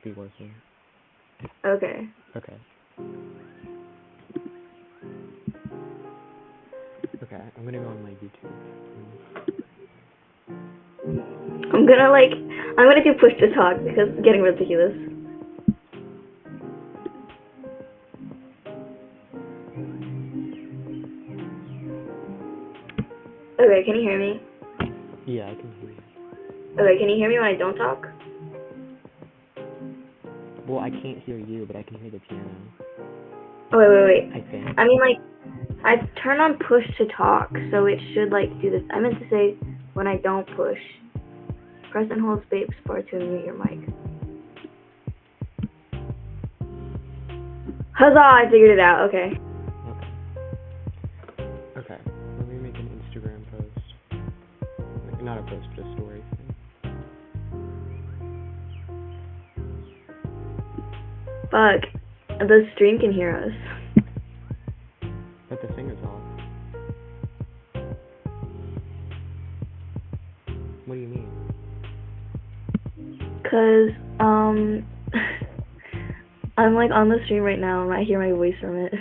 be working. Okay. Okay. Okay, I'm gonna go on my YouTube. I'm gonna do push to talk because it's getting ridiculous. Okay, can you hear me? Yeah, I can hear you. Okay, can you hear me when I don't talk? Well, I can't hear you, but I can hear the piano. Oh, wait. I think. I mean, like, I turn on push to talk, so it should, like, do this. I meant to say, when I don't push, press and hold space bar to mute your mic. Huzzah, I figured it out, okay. Okay, let me make an Instagram post. Like, not a post, but a story thing. Fuck, the stream can hear us. But the singer's off. What do you mean? 'Cause, I'm, like, on the stream right now, and I hear my voice from it.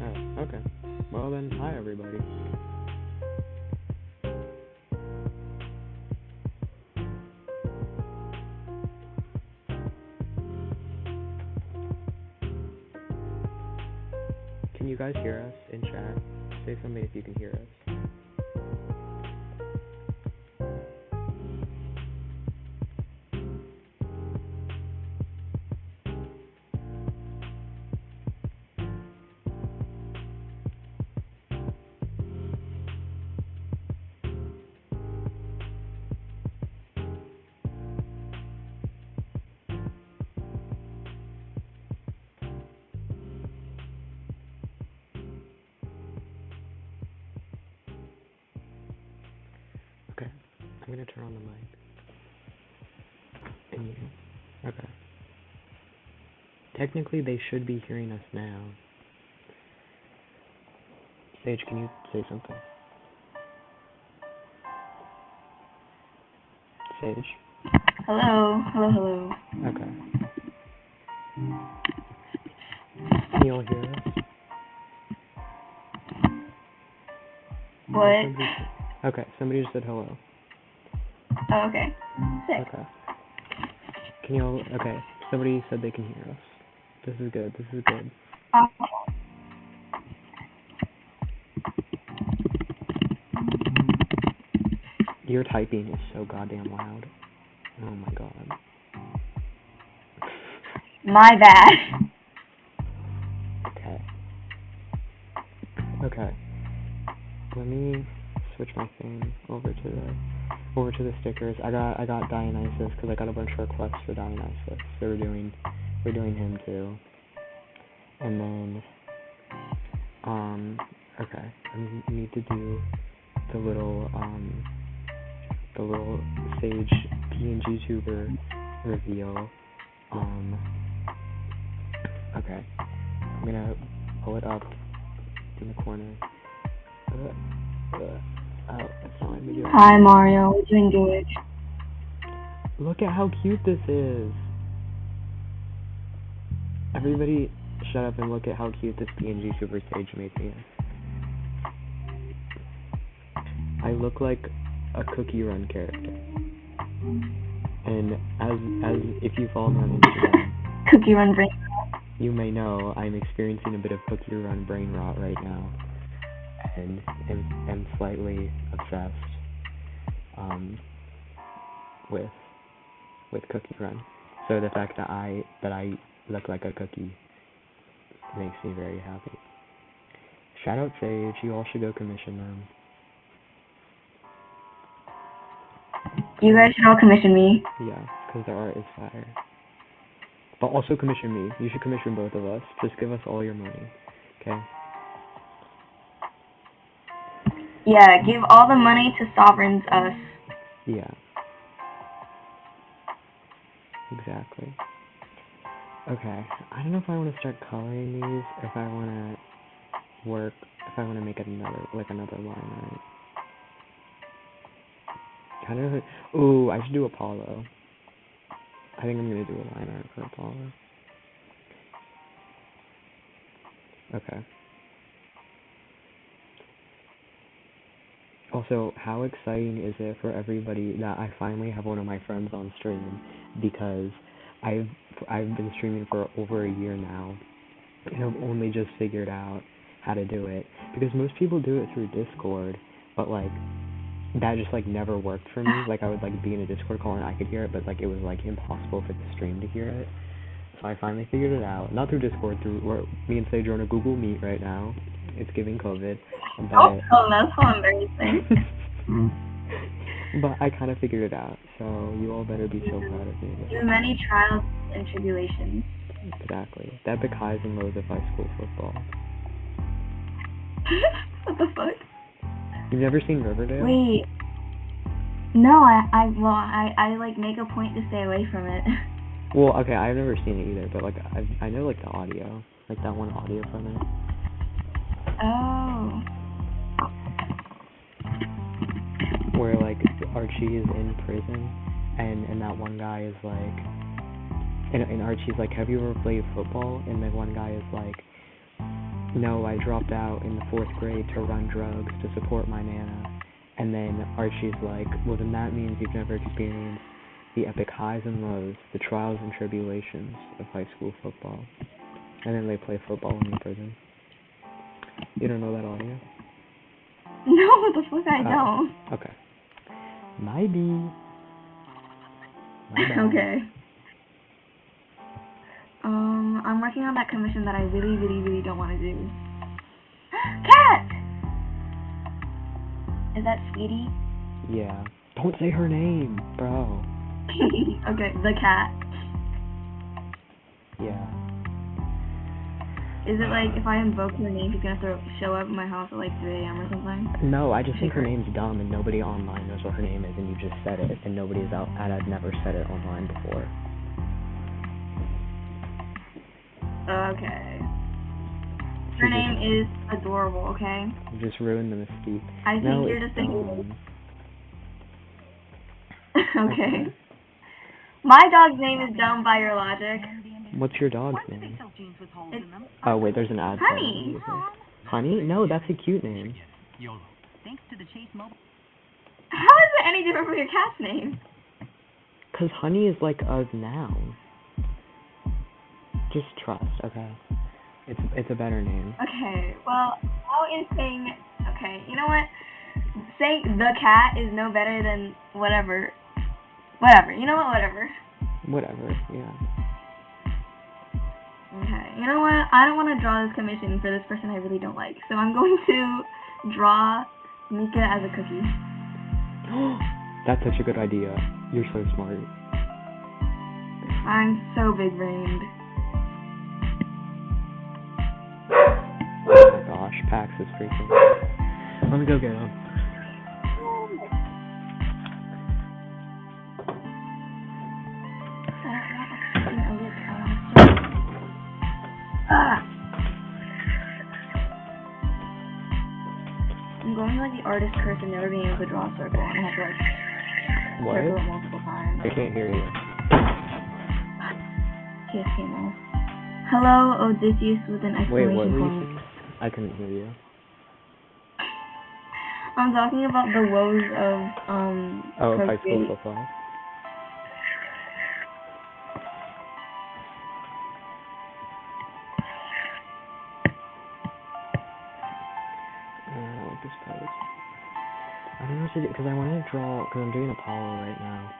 Oh, okay. Well then, hi everybody. Can you guys hear us in chat? Say something if you can hear us. Okay, I'm gonna turn on the mic. And you? Okay. Technically, they should be hearing us now. Sage, can you say something? Sage? Hello. Okay. Can you all hear us? What? Okay, somebody just said hello. Oh, okay. Sick. Okay. Can you all, okay, somebody said they can hear us. This is good. Your typing is so goddamn loud. Oh my god. My bad. Okay. Let me switch my thing over to the stickers. I got Dionysus because I got a bunch of requests for Dionysus. So we're doing him too. And then okay. I need to do the little Sage PNG tuber reveal. Okay. I'm gonna pull it up in the corner. Oh, that's not letting me do it. Hi, Mario. We're doing good. Look at how cute this is. Everybody shut up and look at how cute this PNG Super Sage made me. I look like a Cookie Run character. And as if you follow me on Instagram, Cookie Run brain. you may know I'm experiencing a bit of Cookie Run brain rot right now. And am slightly obsessed with Cookie Run. So the fact that I look like a cookie makes me very happy. Shout out Sage, you all should go commission them. You guys should all commission me. Yeah, because their art is fire. But also commission me. You should commission both of us. Just give us all your money. Okay? Yeah, give all the money to Sovereigns Us. Yeah. Exactly. Okay. I don't know if I want to start coloring these, or if I want to make another line art. Ooh, I should do Apollo. I think I'm gonna do a line art for Apollo. Okay. Also, how exciting is it for everybody that I finally have one of my friends on stream, because I've I've been streaming for over a year now, and I've only just figured out how to do it, because most people do it through Discord, but like that just like never worked for me. Like I would like be in a Discord call and I could hear it, but like it was like impossible for the stream to hear it. So I finally figured it out. Not through Discord, through where me and Sage are on a Google Meet right now. It's giving COVID, but that's so embarrassing. but I kind of figured it out. So you all better be so proud of me. Through many trials and tribulations. Exactly. The epic highs and lows of high school football. What the fuck? You've never seen Riverdale? Wait. No, I like make a point to stay away from it. Well, okay, I've never seen it either, but like I know like the audio, like that one audio from it. Oh. Where like Archie is in prison, and that one guy is like, and Archie's like, have you ever played football? And the one guy is like, no, I dropped out in the 4th grade to run drugs to support my nana. And then Archie's like, well then that means you've never experienced the epic highs and lows, the trials and tribulations of high school football. And then they play football in the prison. You don't know that audio? No, what the fuck, I don't. Okay. My bad. Okay. I'm working on that commission that I really, really, really don't want to do. Cat! Is that Sweetie? Yeah. Don't say her name, bro. Okay, the cat. Yeah. Is it like if I invoke her name, she's gonna show up at my house at like 3 a.m. or something? No, I just think her name's dumb and nobody online knows what her name is, and you just said it, and nobody's out, and I've never said it online before. Okay. Her name is adorable, okay? You just ruined the mystique. I think no, you're just dumb. Okay. My dog's name is dumb by your logic. What's your dog's name? Oh wait, there's an ad. Honey. Honey? No, that's a cute name. How is it any different from your cat's name? Cause honey is like a noun. Just trust, okay? It's a better name. Okay, well, how is saying... Okay, you know what? Saying the cat is no better than whatever. Whatever, you know what? Whatever. Whatever, yeah. Okay, you know what? I don't want to draw this commission for this person I really don't like, so I'm going to draw Mika as a cookie. That's such a good idea. You're so smart. I'm so big-brained. Oh my gosh, Pax is freaking. Let me go get him. I'm going to like the artist curse and never being able to draw a circle, and I have to like circle it multiple times. I can't hear you. Just came off. Hello, Odysseus with an exclamation point. Wait, what were you saying? I couldn't hear you. I'm talking about the woes of high school football. This pose. I don't know what to do, because I want to draw, because I'm doing Apollo right now,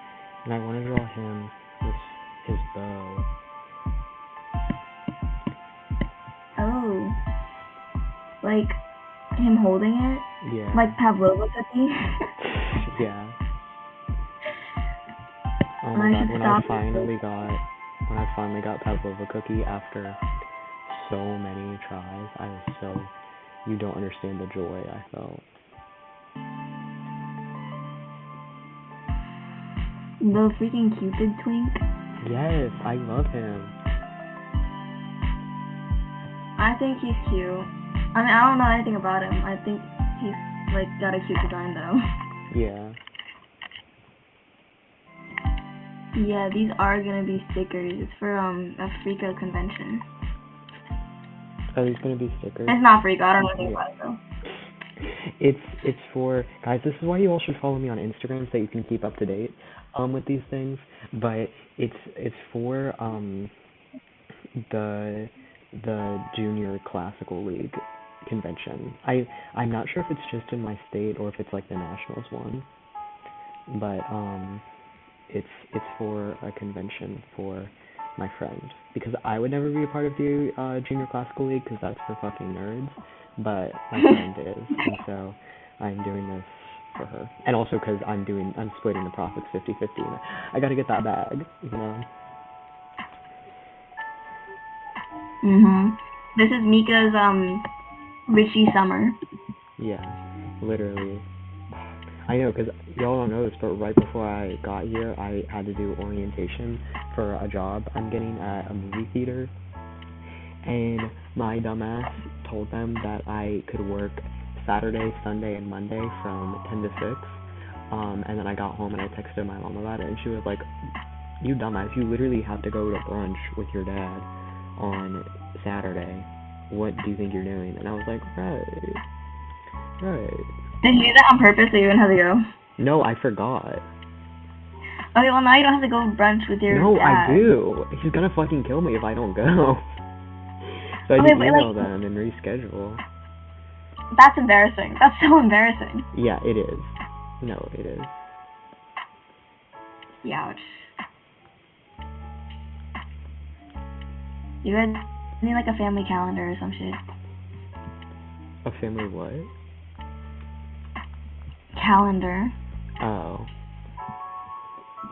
and I want to draw him with his bow. Oh. Like, him holding it? Yeah. Like Pavlova cookie? Yeah. Oh my god, when I finally got Pavlova cookie after so many tries, I was so... You don't understand the joy I felt. The freaking Cupid twink? Yes, I love him. I think he's cute. I mean, I don't know anything about him. I think he's, like, got a cute design, though. Yeah. Yeah, these are gonna be stickers. It's for Africa convention. Are these gonna be stickers? It's not Africa. I don't know anything about it though. It's for guys. This is why you all should follow me on Instagram so you can keep up to date with these things. But it's for the junior classical league convention. I'm not sure if it's just in my state or if it's like the nationals one. But it's for a convention for my friend because I would never be a part of the junior classical league because that's for fucking nerds. But my friend is, and so I'm doing this for her, and also because I'm splitting the profits 50-50. And I gotta get that bag, you know. This is Mika's Richie Summer. Yeah, literally. I know, because y'all don't know this, but right before I got here, I had to do orientation for a job I'm getting at a movie theater. And my dumbass told them that I could work Saturday, Sunday, and Monday from 10 to 6. And then I got home and I texted my mom about it, and she was like, you dumbass, you literally have to go to brunch with your dad on Saturday. What do you think you're doing? And I was like, right. Did you do that on purpose so you wouldn't have to go? No, I forgot. Okay, well now you don't have to go brunch with your dad. No, I do. He's gonna fucking kill me if I don't go. So I can email them and reschedule. That's embarrassing. That's so embarrassing. Yeah, it is. No, it is. Ouch. You guys need like a family calendar or some shit. A family what? Calendar. Oh.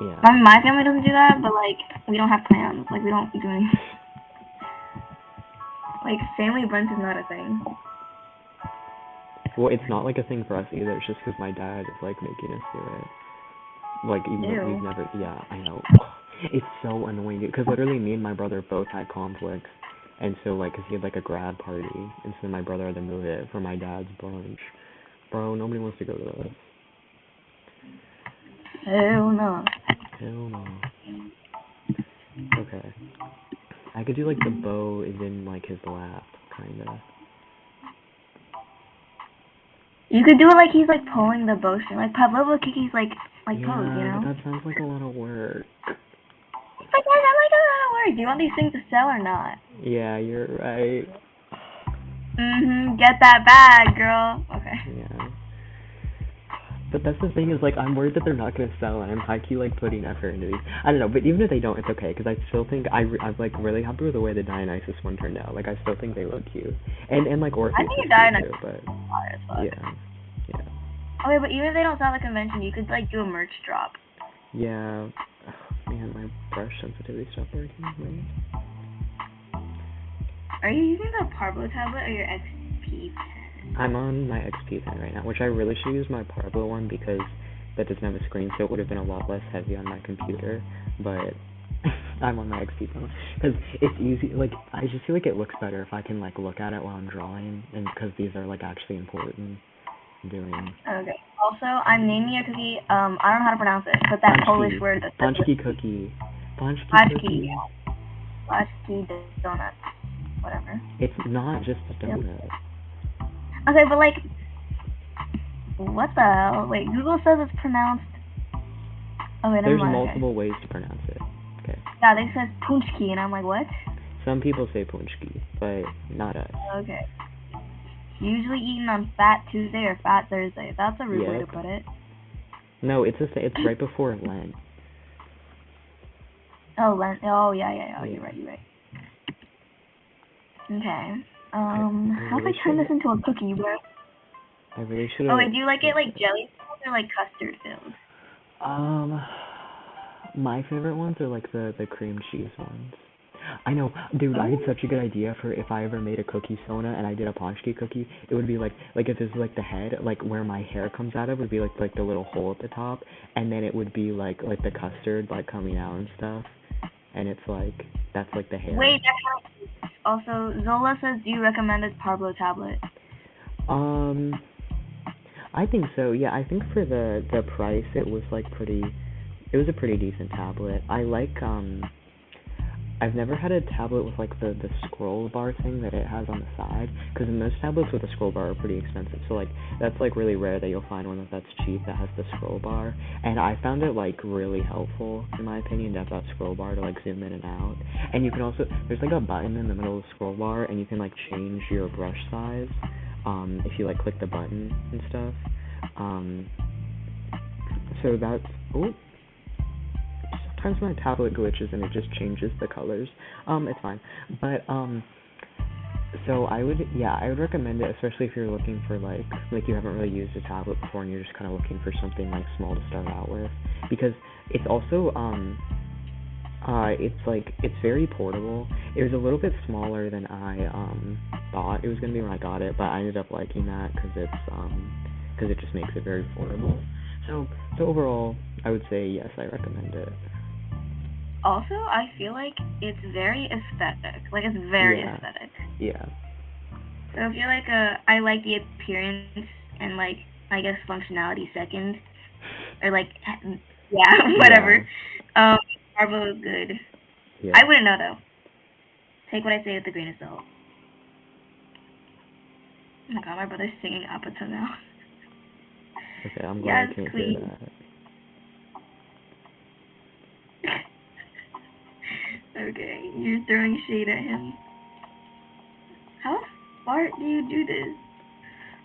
Yeah. I mean, my family doesn't do that, but like, we don't have plans. Like, we don't do anything. Like, family brunch is not a thing. Well, it's not like a thing for us either. It's just because my dad is like making us do it. Like, even though we've never. Yeah, I know. It's so annoying because literally me and my brother both had conflicts, and so like, cause he had like a grad party, and so my brother had to move it for my dad's brunch. Bro, nobody wants to go to this. Hell no. Hell no. Okay. I could do like the bow is in like his lap, kinda. You could do it like he's like pulling the bowstring, like Pavlova Kiki's like pose, you know? Yeah, but that sounds like a lot of work. It's like, that's like a lot of work. Do you want these things to sell or not? Yeah, you're right. Get that bag, girl. Okay. Yeah. But that's the thing is, like, I'm worried that they're not gonna sell, and I'm high-key, like, putting effort into these. I don't know, but even if they don't, it's okay, because I still think, I'm, like, really happy with the way the Dionysus one turned out. Like, I still think they look cute. And like, Orpheus I think is Dionysus cute, too, but, as fuck. yeah. Okay, but even if they don't sell at the convention, you could, like, do a merch drop. Yeah. Oh, man, my brush sensitivity stopped working. Right? Are you using the Parbo tablet or your XP pen? I'm on my XP pen right now, which I really should use my Parbo one because that doesn't have a screen, so it would have been a lot less heavy on my computer, but I'm on my XP pen because it's easy. Like, I just feel like it looks better if I can like look at it while I'm drawing, and because these are like actually important. Doing. Okay. Also, I'm naming a cookie. I don't know how to pronounce it, but that Polish word. Pączki cookie. Pączki. Pączki donut. Whatever. It's not just a donut. Okay, but like, what the hell? Wait, Google says it's pronounced. Oh wait, never mind. There's multiple ways to pronounce it. Okay. Yeah, they says Pączki, and I'm like, what? Some people say Pączki, but not us. Okay. Usually eaten on Fat Tuesday or Fat Thursday. That's a rude way to put it. No, it's right before Lent. Oh, Lent. Oh, yeah. You're right. Okay. How do I turn this into a cookie, bro? I really should have. Oh, wait, do you like it like jelly filled or like custard filled? My favorite ones are like the cream cheese ones. I know, dude, I had such a good idea for if I ever made a cookie Sona and I did a Pączki cookie, it would be like if it's like the head, like where my hair comes out of would be like the little hole at the top, and then it would be like the custard like coming out and stuff, and it's like, that's like the hair. Wait, that's also, Zola says, do you recommend this Parbo tablet? I think so, yeah, I think for the price it was like pretty it was a pretty decent tablet. I like I've never had a tablet with like the scroll bar thing that it has on the side, because most tablets with a scroll bar are pretty expensive. So like that's like really rare that you'll find one that's cheap that has the scroll bar. And I found it like really helpful in my opinion to have that scroll bar to like zoom in and out. And you can also there's like a button in the middle of the scroll bar, and you can like change your brush size if you like click the button and stuff. Um, so that's oh sometimes my tablet glitches and it just changes the colors. It's fine. But so I would recommend it, especially if you're looking for like you haven't really used a tablet before and you're just kind of looking for something like small to start out with, because it's also it's very portable. It was a little bit smaller than I thought it was gonna be when I got it, but I ended up liking that because it just makes it very affordable. So overall, I would say yes, I recommend it. Also, I feel like it's very aesthetic. Like, it's very Yeah. aesthetic. Yeah. So I feel like I like the appearance and, like, I guess functionality second. Or, like, yeah, whatever. Marvel is good. Yeah. I wouldn't know, though. Take what I say with a grain of salt. Oh my god, my brother's singing up until now. Okay, I'm glad Yes, I can't hear queen. that. Okay, you're throwing shade at him. How far do you do this?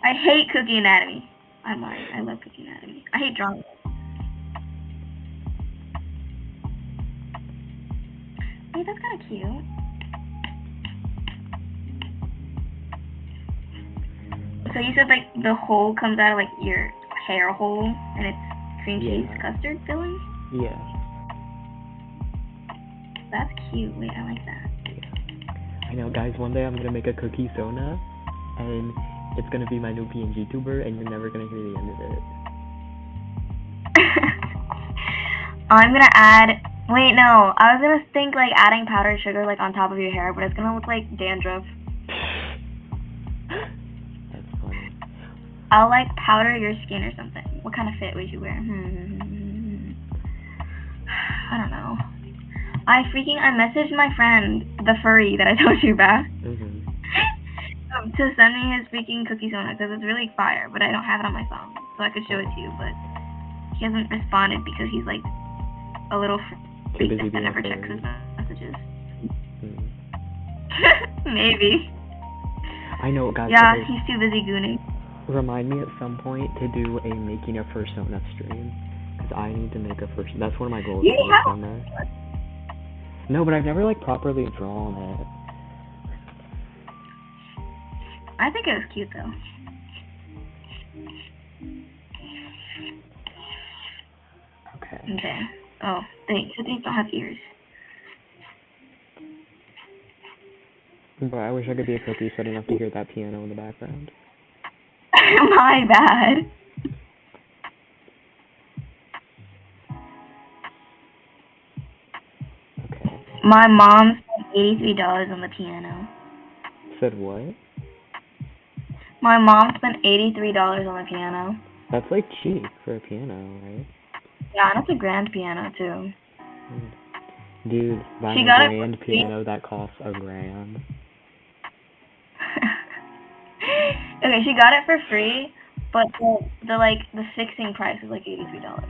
I hate Cookie Anatomy. I'm lying. I love Cookie Anatomy. I hate drawing. Wait, that's kind of cute. So you said like the hole comes out of like your hair hole and it's cream cheese Yeah. custard filling? Yeah. That's cute. Wait, I like that. I know, guys. One day I'm gonna make a cookie Sona, and it's gonna be my new PNG tuber, and you're never gonna hear the end of it. I'm gonna add. Wait, no. I was gonna think like adding powdered sugar like on top of your hair, but it's gonna look like dandruff. That's funny. I'll like powder your skin or something. What kind of fit would you wear? I don't know. I messaged my friend, the furry that I told you about, Mhm. to send me his freaking cookie Sona because it's really fire, but I don't have it on my phone, so I could show it to you, but he hasn't responded because he's like a little Too freak busy that being a never checks his furry. messages. Mhm. Maybe. I know, guys. Yeah, Okay. he's too busy gooning. Remind me at some point to do a making a fursona stream, because I need to make a first. That's one of my goals You for this have summer. No, but I've never like properly drawn it. I think it was cute though. Okay. Okay. Oh, these don't have ears. But I wish I could be a cookie so I didn't have to hear that piano in the background. My bad. Okay. My mom spent $83 on the piano. Said what? My mom spent $83 on the piano. That's like cheap for a piano, right? Yeah, and it's a grand piano too. Dude, She buying a got it for grand free. piano that costs $1,000. Okay, she got it for free, but the fixing price is like $83.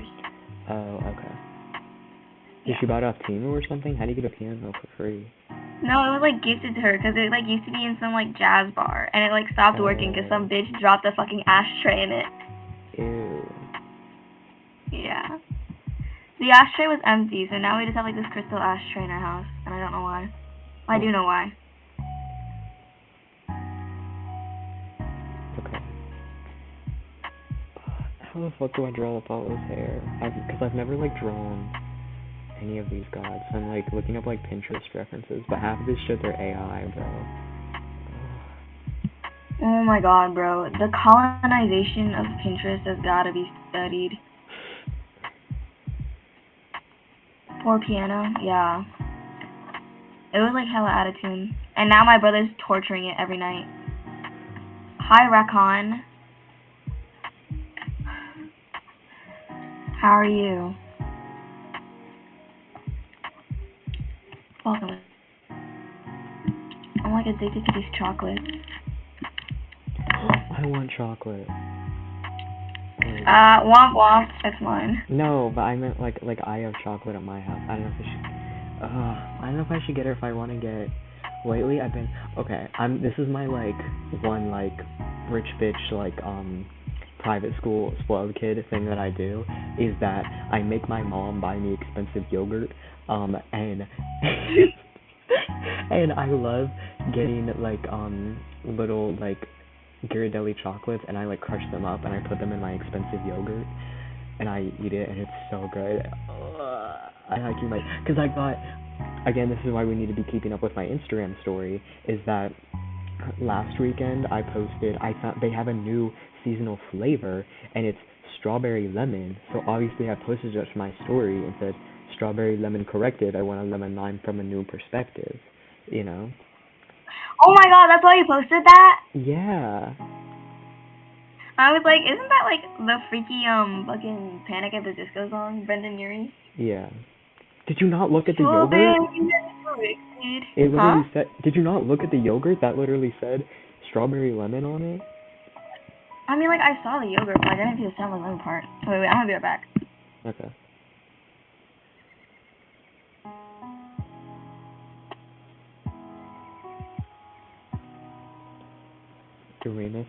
Oh, okay. Did Yeah. she buy it off Temu or something? How do you get a piano for free? No, it was like gifted to her because it like used to be in some like jazz bar, and it like stopped working because some bitch dropped a fucking ashtray in it. Ew. Yeah. The ashtray was empty, so now we just have like this crystal ashtray in our house, and I don't know why. I do know why. Okay. How the fuck do I draw Apollo's hair? Because I've never like drawn any of these gods. I'm like looking up like Pinterest references, but half of this shit are AI, bro. Oh my god, bro. The colonization of Pinterest has gotta be studied. Poor piano, yeah. It was like hella out of tune. And now my brother's torturing it every night. Hi, Rakon. How are you? Welcome. I'm like addicted to these chocolates. I want chocolate. Womp womp. That's mine. No, but I meant like I have chocolate at my house. I don't know if I should. I don't know if I should get it. If I want to get. Lately, I've been okay. This is my like one like rich bitch like private school spoiled kid thing that I do is that I make my mom buy me expensive yogurt. And and I love getting like little like Ghirardelli chocolates, and I like crush them up and I put them in my expensive yogurt and I eat it and it's so good. I like you might because I got again, this is why we need to be keeping up with my Instagram story. Is that last weekend I posted? I found they have a new seasonal flavor and it's strawberry lemon. So obviously I posted it to my story and said strawberry lemon corrected. I want a lemon lime from a new perspective. You know. Oh my god, that's why you posted that? Yeah. I was like, isn't that like the freaky fucking Panic at the Disco song, Brendan Urie? Yeah. Did you not look at the yogurt? It literally said. Did you not look at the yogurt? That literally said strawberry lemon on it. I mean, like I saw the yogurt, but I didn't see the strawberry lemon part. Wait, I'm gonna be right back. Okay. Remus ...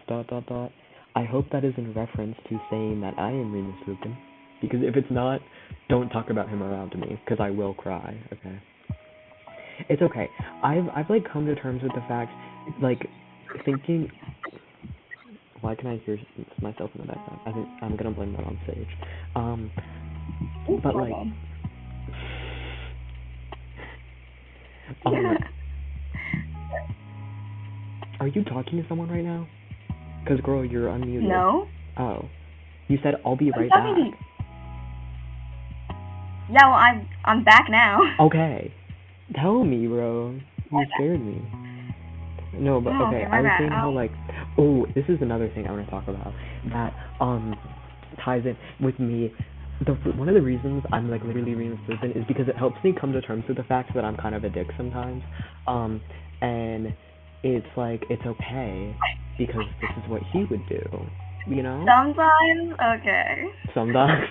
I hope that is in reference to saying that I am Remus Lupin. Because if it's not, don't talk about him around me, because I will cry, okay? It's okay. I've like come to terms with the fact, like, thinking... Why can I hear myself in the background? I think I'm gonna blame that on stage. But like... Are you talking to someone right now? Because, girl, you're unmuted. No. Oh. You said, I'll be right back. Yeah, well, I'm back now. Okay. Tell me, bro. You scared me. No, but okay, I was saying how, like... Oh, this is another thing I want to talk about. That, ties in with me. One of the reasons I'm, like, literally reading this person is because it helps me come to terms with the fact that I'm kind of a dick sometimes. And... it's like, it's okay, because this is what he would do, you know? Sometimes? Okay. Sometimes?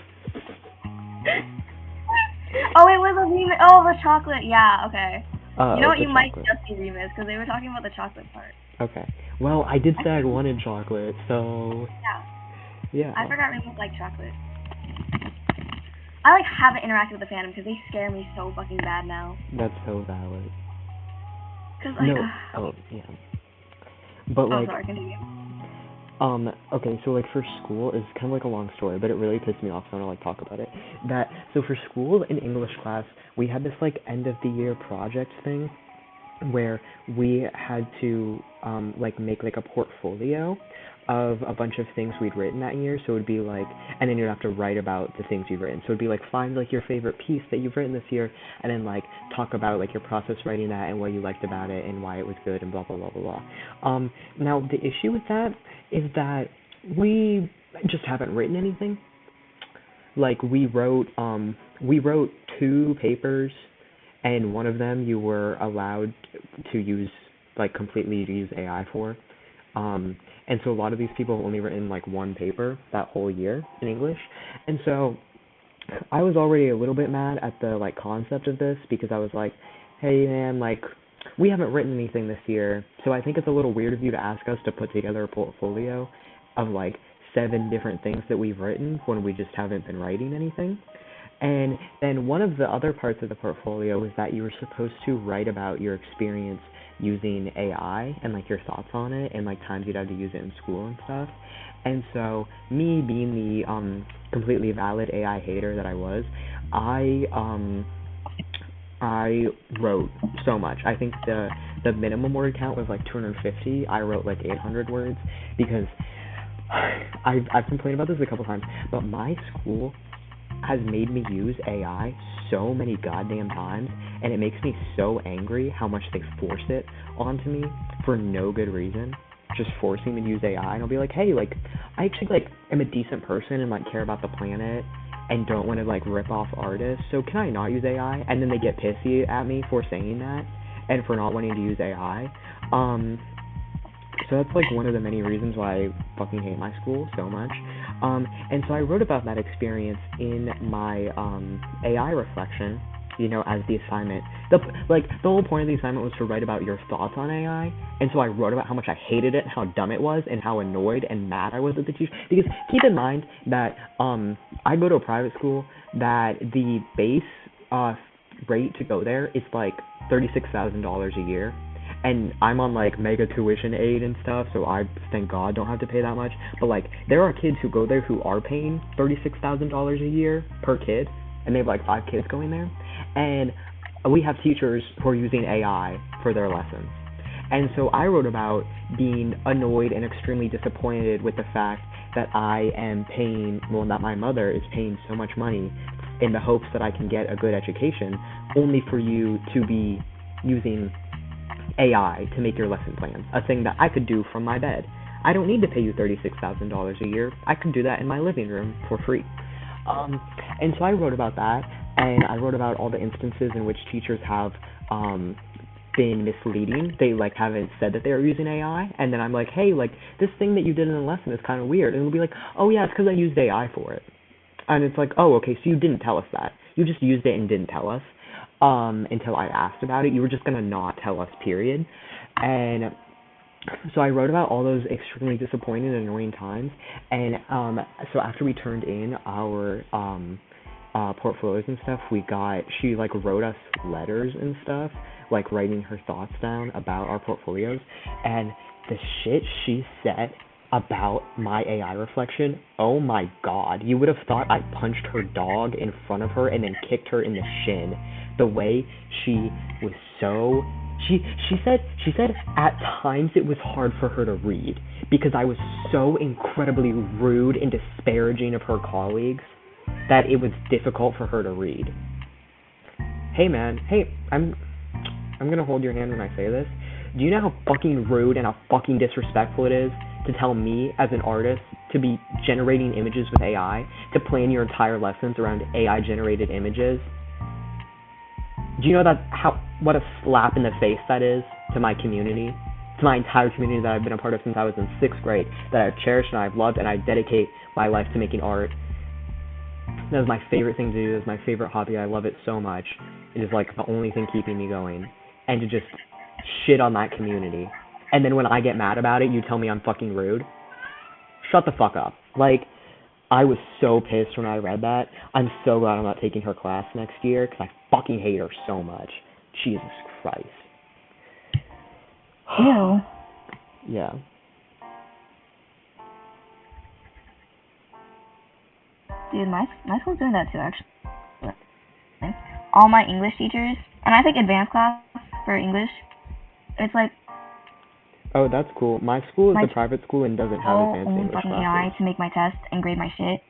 Oh, it was a remix. Oh, the chocolate. Yeah, okay. You know what? You might chocolate. just be remix, because they were talking about the chocolate part. Okay. Well, I did say I wanted chocolate, so... Yeah. I forgot remix like chocolate. I, like, haven't interacted with the fandom, because they scare me so fucking bad now. That's so valid. Cause, like, yeah. But, like, sorry, continue. Okay, so, like, for school, it's kind of like a long story, but it really pissed me off, so I want to, like, talk about it. So for school, in English class, we had this, like, end-of-the-year project thing, where we had to, like, make, like, a portfolio of a bunch of things we'd written that year, so it would be, like, and then you'd have to write about the things you've written, so it'd be, like, find, like, your favorite piece that you've written this year, and then, like, talk about, like, your process writing that, and what you liked about it, and why it was good, and blah, blah, blah, blah, blah. Now, the issue with that is that we just haven't written anything. Like, we wrote 2 papers, and one of them you were allowed to use, like, completely use AI for. And so a lot of these people have only written, like, 1 paper that whole year in English. And so I was already a little bit mad at the, like, concept of this, because I was like, hey, man, like, we haven't written anything this year, so I think it's a little weird of you to ask us to put together a portfolio of, like, 7 different things that we've written when we just haven't been writing anything. And then one of the other parts of the portfolio was that you were supposed to write about your experience using AI and, like, your thoughts on it and, like, times you'd had to use it in school and stuff. And so me being the completely valid AI hater that I was, I wrote so much. I think the minimum word count was like 250. I wrote like 800 words because I've complained about this a couple times, but my school has made me use AI so many goddamn times, and it makes me so angry how much they force it onto me for no good reason. Just forcing me to use AI, and I'll be like, hey, like, I actually, like, am a decent person and, like, care about the planet and don't want to like rip off artists. So can I not use AI? And then they get pissy at me for saying that and for not wanting to use AI. Um, so that's like one of the many reasons why I fucking hate my school so much. And so I wrote about that experience in my AI reflection, you know, as the assignment. The whole point of the assignment was to write about your thoughts on AI, and so I wrote about how much I hated it, how dumb it was, and how annoyed and mad I was at the teacher. Because keep in mind that I go to a private school that the base rate to go there is like $36,000 a year, and I'm on like mega tuition aid and stuff, so I thank God don't have to pay that much. But like there are kids who go there who are paying $36,000 a year per kid, and they have like 5 kids going there, and we have teachers who are using AI for their lessons. And so I wrote about being annoyed and extremely disappointed with the fact that I am paying, well, that my mother is paying so much money in the hopes that I can get a good education, only for you to be using AI to make your lesson plans, a thing that I could do from my bed. I don't need to pay you $36,000 a year. I could do that in my living room for free. And so I wrote about that, and I wrote about all the instances in which teachers have been misleading. They like haven't said that they are using AI, and then I'm like, hey, like this thing that you did in the lesson is kind of weird, and it'll be like, oh yeah, it's because I used AI for it, and it's like, oh okay, so you didn't tell us that. You just used it and didn't tell us until I asked about it. You were just gonna not tell us, period. And so I wrote about all those extremely disappointing and annoying times, and so after we turned in our portfolios and stuff, she like wrote us letters and stuff, like writing her thoughts down about our portfolios, and the shit she said about my AI reflection, oh my god, you would have thought I punched her dog in front of her and then kicked her in the shin. The way she was so she said at times it was hard for her to read because I was so incredibly rude and disparaging of her colleagues that it was difficult for her to read. Hey man, hey, I'm gonna hold your hand when I say this. Do you know how fucking rude and how fucking disrespectful it is to tell me as an artist to be generating images with AI, to plan your entire lessons around AI generated images? Do you know what a slap in the face that is to my community, to my entire community that I've been a part of since I was in 6th grade, that I've cherished and I've loved, and I dedicate my life to making art. That is my favorite thing to do. It's my favorite hobby. I love it so much. It is like the only thing keeping me going. And to just shit on that community. And then when I get mad about it, you tell me I'm fucking rude. Shut the fuck up. Like, I was so pissed when I read that. I'm so glad I'm not taking her class next year because I fucking hate her so much. Jesus Christ. Ew. Yeah. Dude, my school's doing that too, actually. All my English teachers, and I take advanced class for English. It's like, oh, that's cool. My school is a private school and doesn't have advanced English fucking classes. AI to make my test and grade my shit.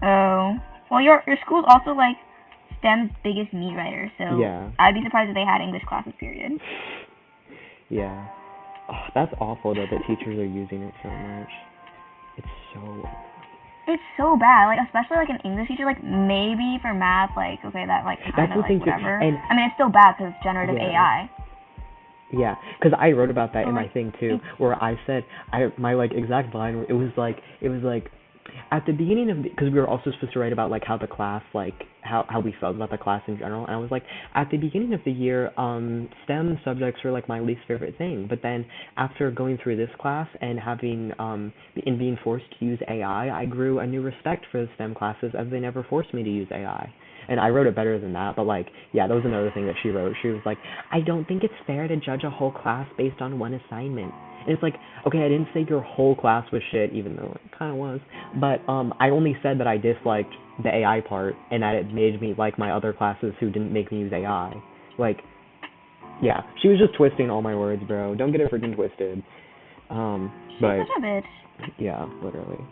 Oh, well, your school's also like STEM's biggest meat writer, so yeah. I'd be surprised if they had English classes, period. Yeah. Oh, that's awful though that teachers are using it so much. It's so bad, like, especially, like, an English teacher, like, maybe for math, like, okay, that, like, kind of, like, whatever. And I mean, it's still bad because it's generative AI. Yeah, because I wrote about that in my thing, too, where I said, my, like, exact line, it was like, at the beginning of, because we were also supposed to write about, like, how the class, like, how we felt about the class in general, and I was like, at the beginning of the year, STEM subjects were, like, my least favorite thing, but then after going through this class and having, and being forced to use AI, I grew a new respect for the STEM classes as they never forced me to use AI. And I wrote it better than that, but, like, yeah, that was another thing that she wrote. She was like, I don't think it's fair to judge a whole class based on one assignment. And it's like, okay, I didn't say your whole class was shit, even though it kind of was. But I only said that I disliked the AI part, and that it made me like my other classes who didn't make me use AI. Like, yeah, she was just twisting all my words, bro. Don't get it freaking twisted. She's such a bitch. Yeah, literally.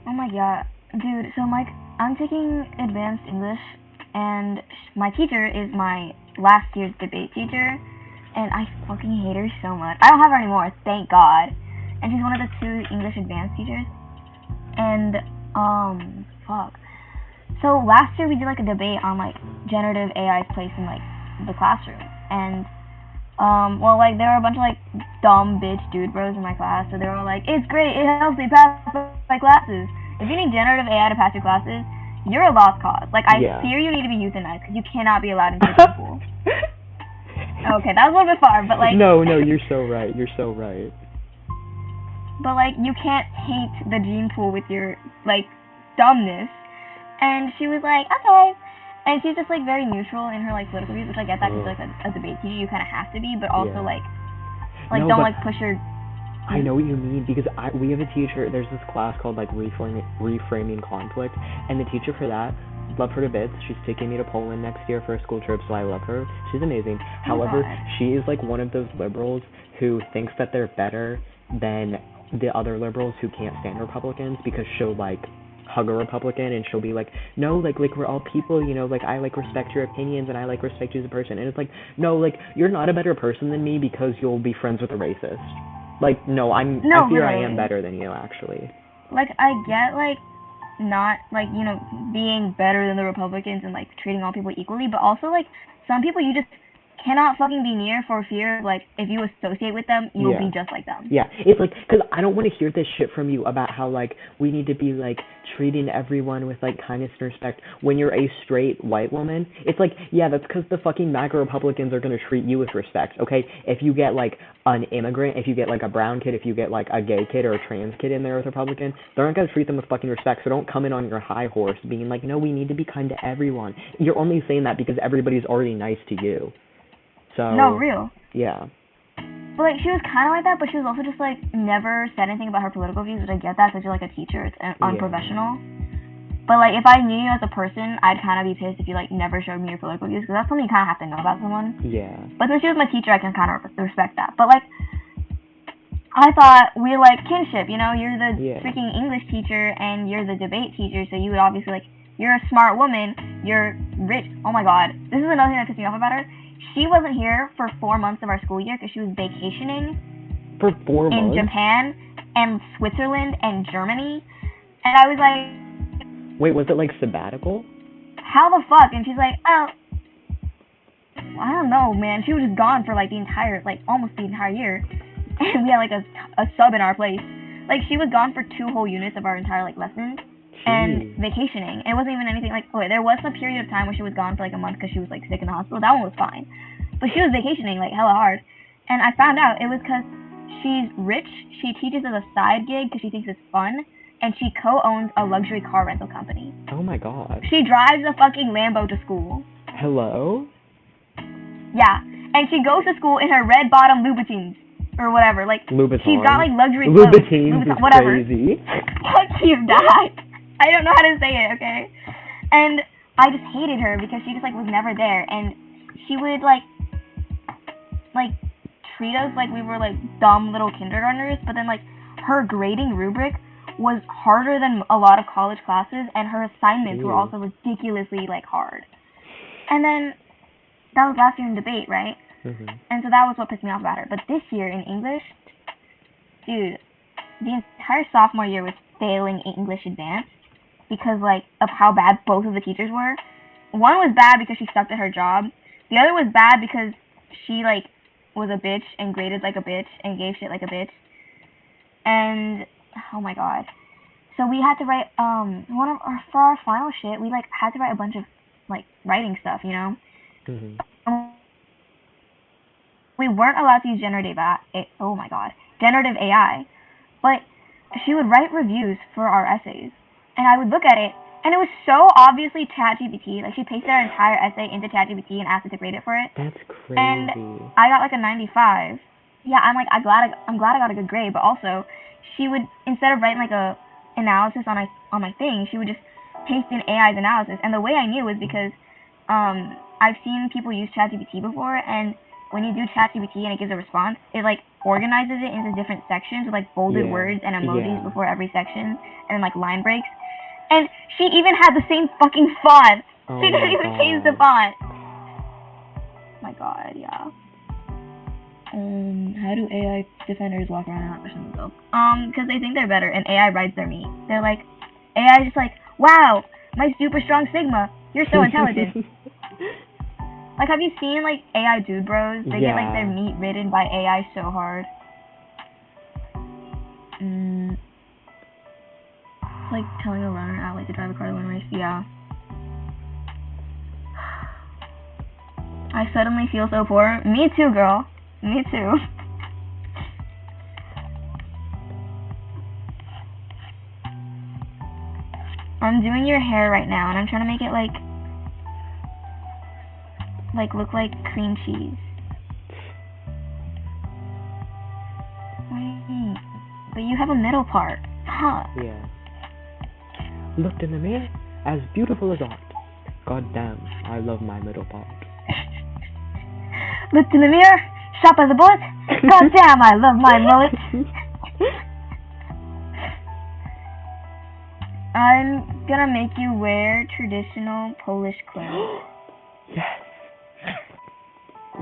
Oh my god. Dude, so, like, I'm taking advanced English, and my teacher is my last year's debate teacher, and I fucking hate her so much. I don't have her anymore, thank God. and she's one of the 2 English advanced teachers. And fuck. So last year we did like a debate on like generative AI's place in like the classroom, and well, like there were a bunch of like dumb bitch dude bros in my class, so they were all like, "It's great, it helps me pass my classes." If you need generative AI to pass your classes, you're a lost cause. Like, I fear you need to be euthanized because you cannot be allowed into the pool. Okay, that was a little bit far, but like. No, you're so right. You're so right. But like, you can't taint the gene pool with your like dumbness. And she was like, okay. And she's just like very neutral in her like political views, which I get that because like a debate teacher you kind of have to be, but also like no, don't like push your. I know what you mean, because we have a teacher, there's this class called like reframing conflict, and the teacher for that, love her to bits. She's taking me to Poland next year for a school trip, so I love her. She's amazing. However, she is like one of those liberals who thinks that they're better than the other liberals who can't stand Republicans, because she'll like hug a Republican and she'll be like, no, like we're all people, you know, like I like respect your opinions and I like respect you as a person. And it's like, no, like you're not a better person than me because you'll be friends with a racist. Like, no, I fear I am better than you, actually. Like, I get, like, not, like, you know, being better than the Republicans and, like, treating all people equally, but also, like, some people you just cannot fucking be near for fear of, like, if you associate with them, you'll be just like them. Yeah, it's like, because I don't want to hear this shit from you about how, like, we need to be, like, treating everyone with, like, kindness and respect when you're a straight white woman. It's like, yeah, that's because the fucking MAGA Republicans are going to treat you with respect, okay? If you get, like, an immigrant, if you get, like, a brown kid, if you get, like, a gay kid or a trans kid in there with a Republican, they're not going to treat them with fucking respect, so don't come in on your high horse being like, no, we need to be kind to everyone. You're only saying that because everybody's already nice to you. So, no, real. Yeah. But, like, she was kind of like that, but she was also just, like, never said anything about her political views, which I get that because you're, like, a teacher. It's unprofessional. But, like, if I knew you as a person, I'd kind of be pissed if you, like, never showed me your political views, because that's something you kind of have to know about someone. Yeah. But since she was my teacher, I can kind of respect that. But, like, I thought we were, like, kinship, you know? You're the freaking English teacher, and you're the debate teacher, so you would obviously, like, you're a smart woman, you're rich. Oh, my God. This is another thing that pissed me off about her. She wasn't here for 4 months of our school year because she was vacationing for 4 months in Japan and Switzerland and Germany, and I was like, wait, was it like sabbatical? How the fuck? And she's like, oh, I don't know, man. She was just gone for like the entire, like almost the entire year, and we had like a sub in our place. Like she was gone for 2 whole units of our entire like lessons. And vacationing. It wasn't even anything like, okay, there was a period of time where she was gone for like a month because she was like sick in the hospital. That one was fine. But she was vacationing like hella hard. And I found out it was because she's rich, she teaches as a side gig because she thinks it's fun, and she co-owns a luxury car rental company. Oh my god. She drives a fucking Lambo to school. Hello? Yeah. And she goes to school in her red bottom Louboutins. Or whatever. Like, Louboutins. She's got like luxury clothes. Louboutins is whatever. crazy. She's died. I don't know how to say it, okay? And I just hated her because she just, like, was never there. And she would, like, treat us like we were, like, dumb little kindergartners. But then, like, her grading rubric was harder than a lot of college classes. And her assignments were also ridiculously, like, hard. And then, that was last year in debate, right? Mm-hmm. And so that was what pissed me off about her. But this year in English, dude, the entire sophomore year was failing English advanced. Because, like, of how bad both of the teachers were. One was bad because she stuck to her job. The other was bad because she, like, was a bitch and graded like a bitch and gave shit like a bitch. And, oh my god. So we had to write, for our final shit, we, like, had to write a bunch of, like, writing stuff, you know? Mm-hmm. We weren't allowed to use generative AI. But she would write reviews for our essays. And I would look at it, and it was so obviously ChatGPT. Like, she pasted our entire essay into ChatGPT and asked it to grade it for it. That's crazy. And I got, like, a 95. Yeah, I'm glad I got a good grade, but also, she would, instead of writing, like, a analysis on my thing, she would just paste in AI's analysis. And the way I knew was because, I've seen people use ChatGPT before, and when you do ChatGPT and it gives a response, it, like, organizes it into different sections with, like, bolded words and emojis before every section, and then, like, line breaks. And she even had the same fucking font. She didn't even change the font. Oh my god, yeah. How do AI defenders walk around and not question themselves? Because they think they're better, and AI rides their meat. They're like, AI is just like, wow, my super strong Sigma, you're so intelligent. Like, have you seen, like, AI dude bros? They get, like, their meat ridden by AI so hard. It's like telling a runner out, like, to drive a car to win a race. Yeah. I suddenly feel so poor. Me too, girl. Me too. I'm doing your hair right now, and I'm trying to make it, like look like cream cheese. Wait, but you have a middle part. Huh. Yeah. Looked in the mirror, as beautiful as art. God damn, I love my middle part. Looked in the mirror, sharp as a bullet. God damn, I love my mullet. I'm gonna make you wear traditional Polish clothes. Yes.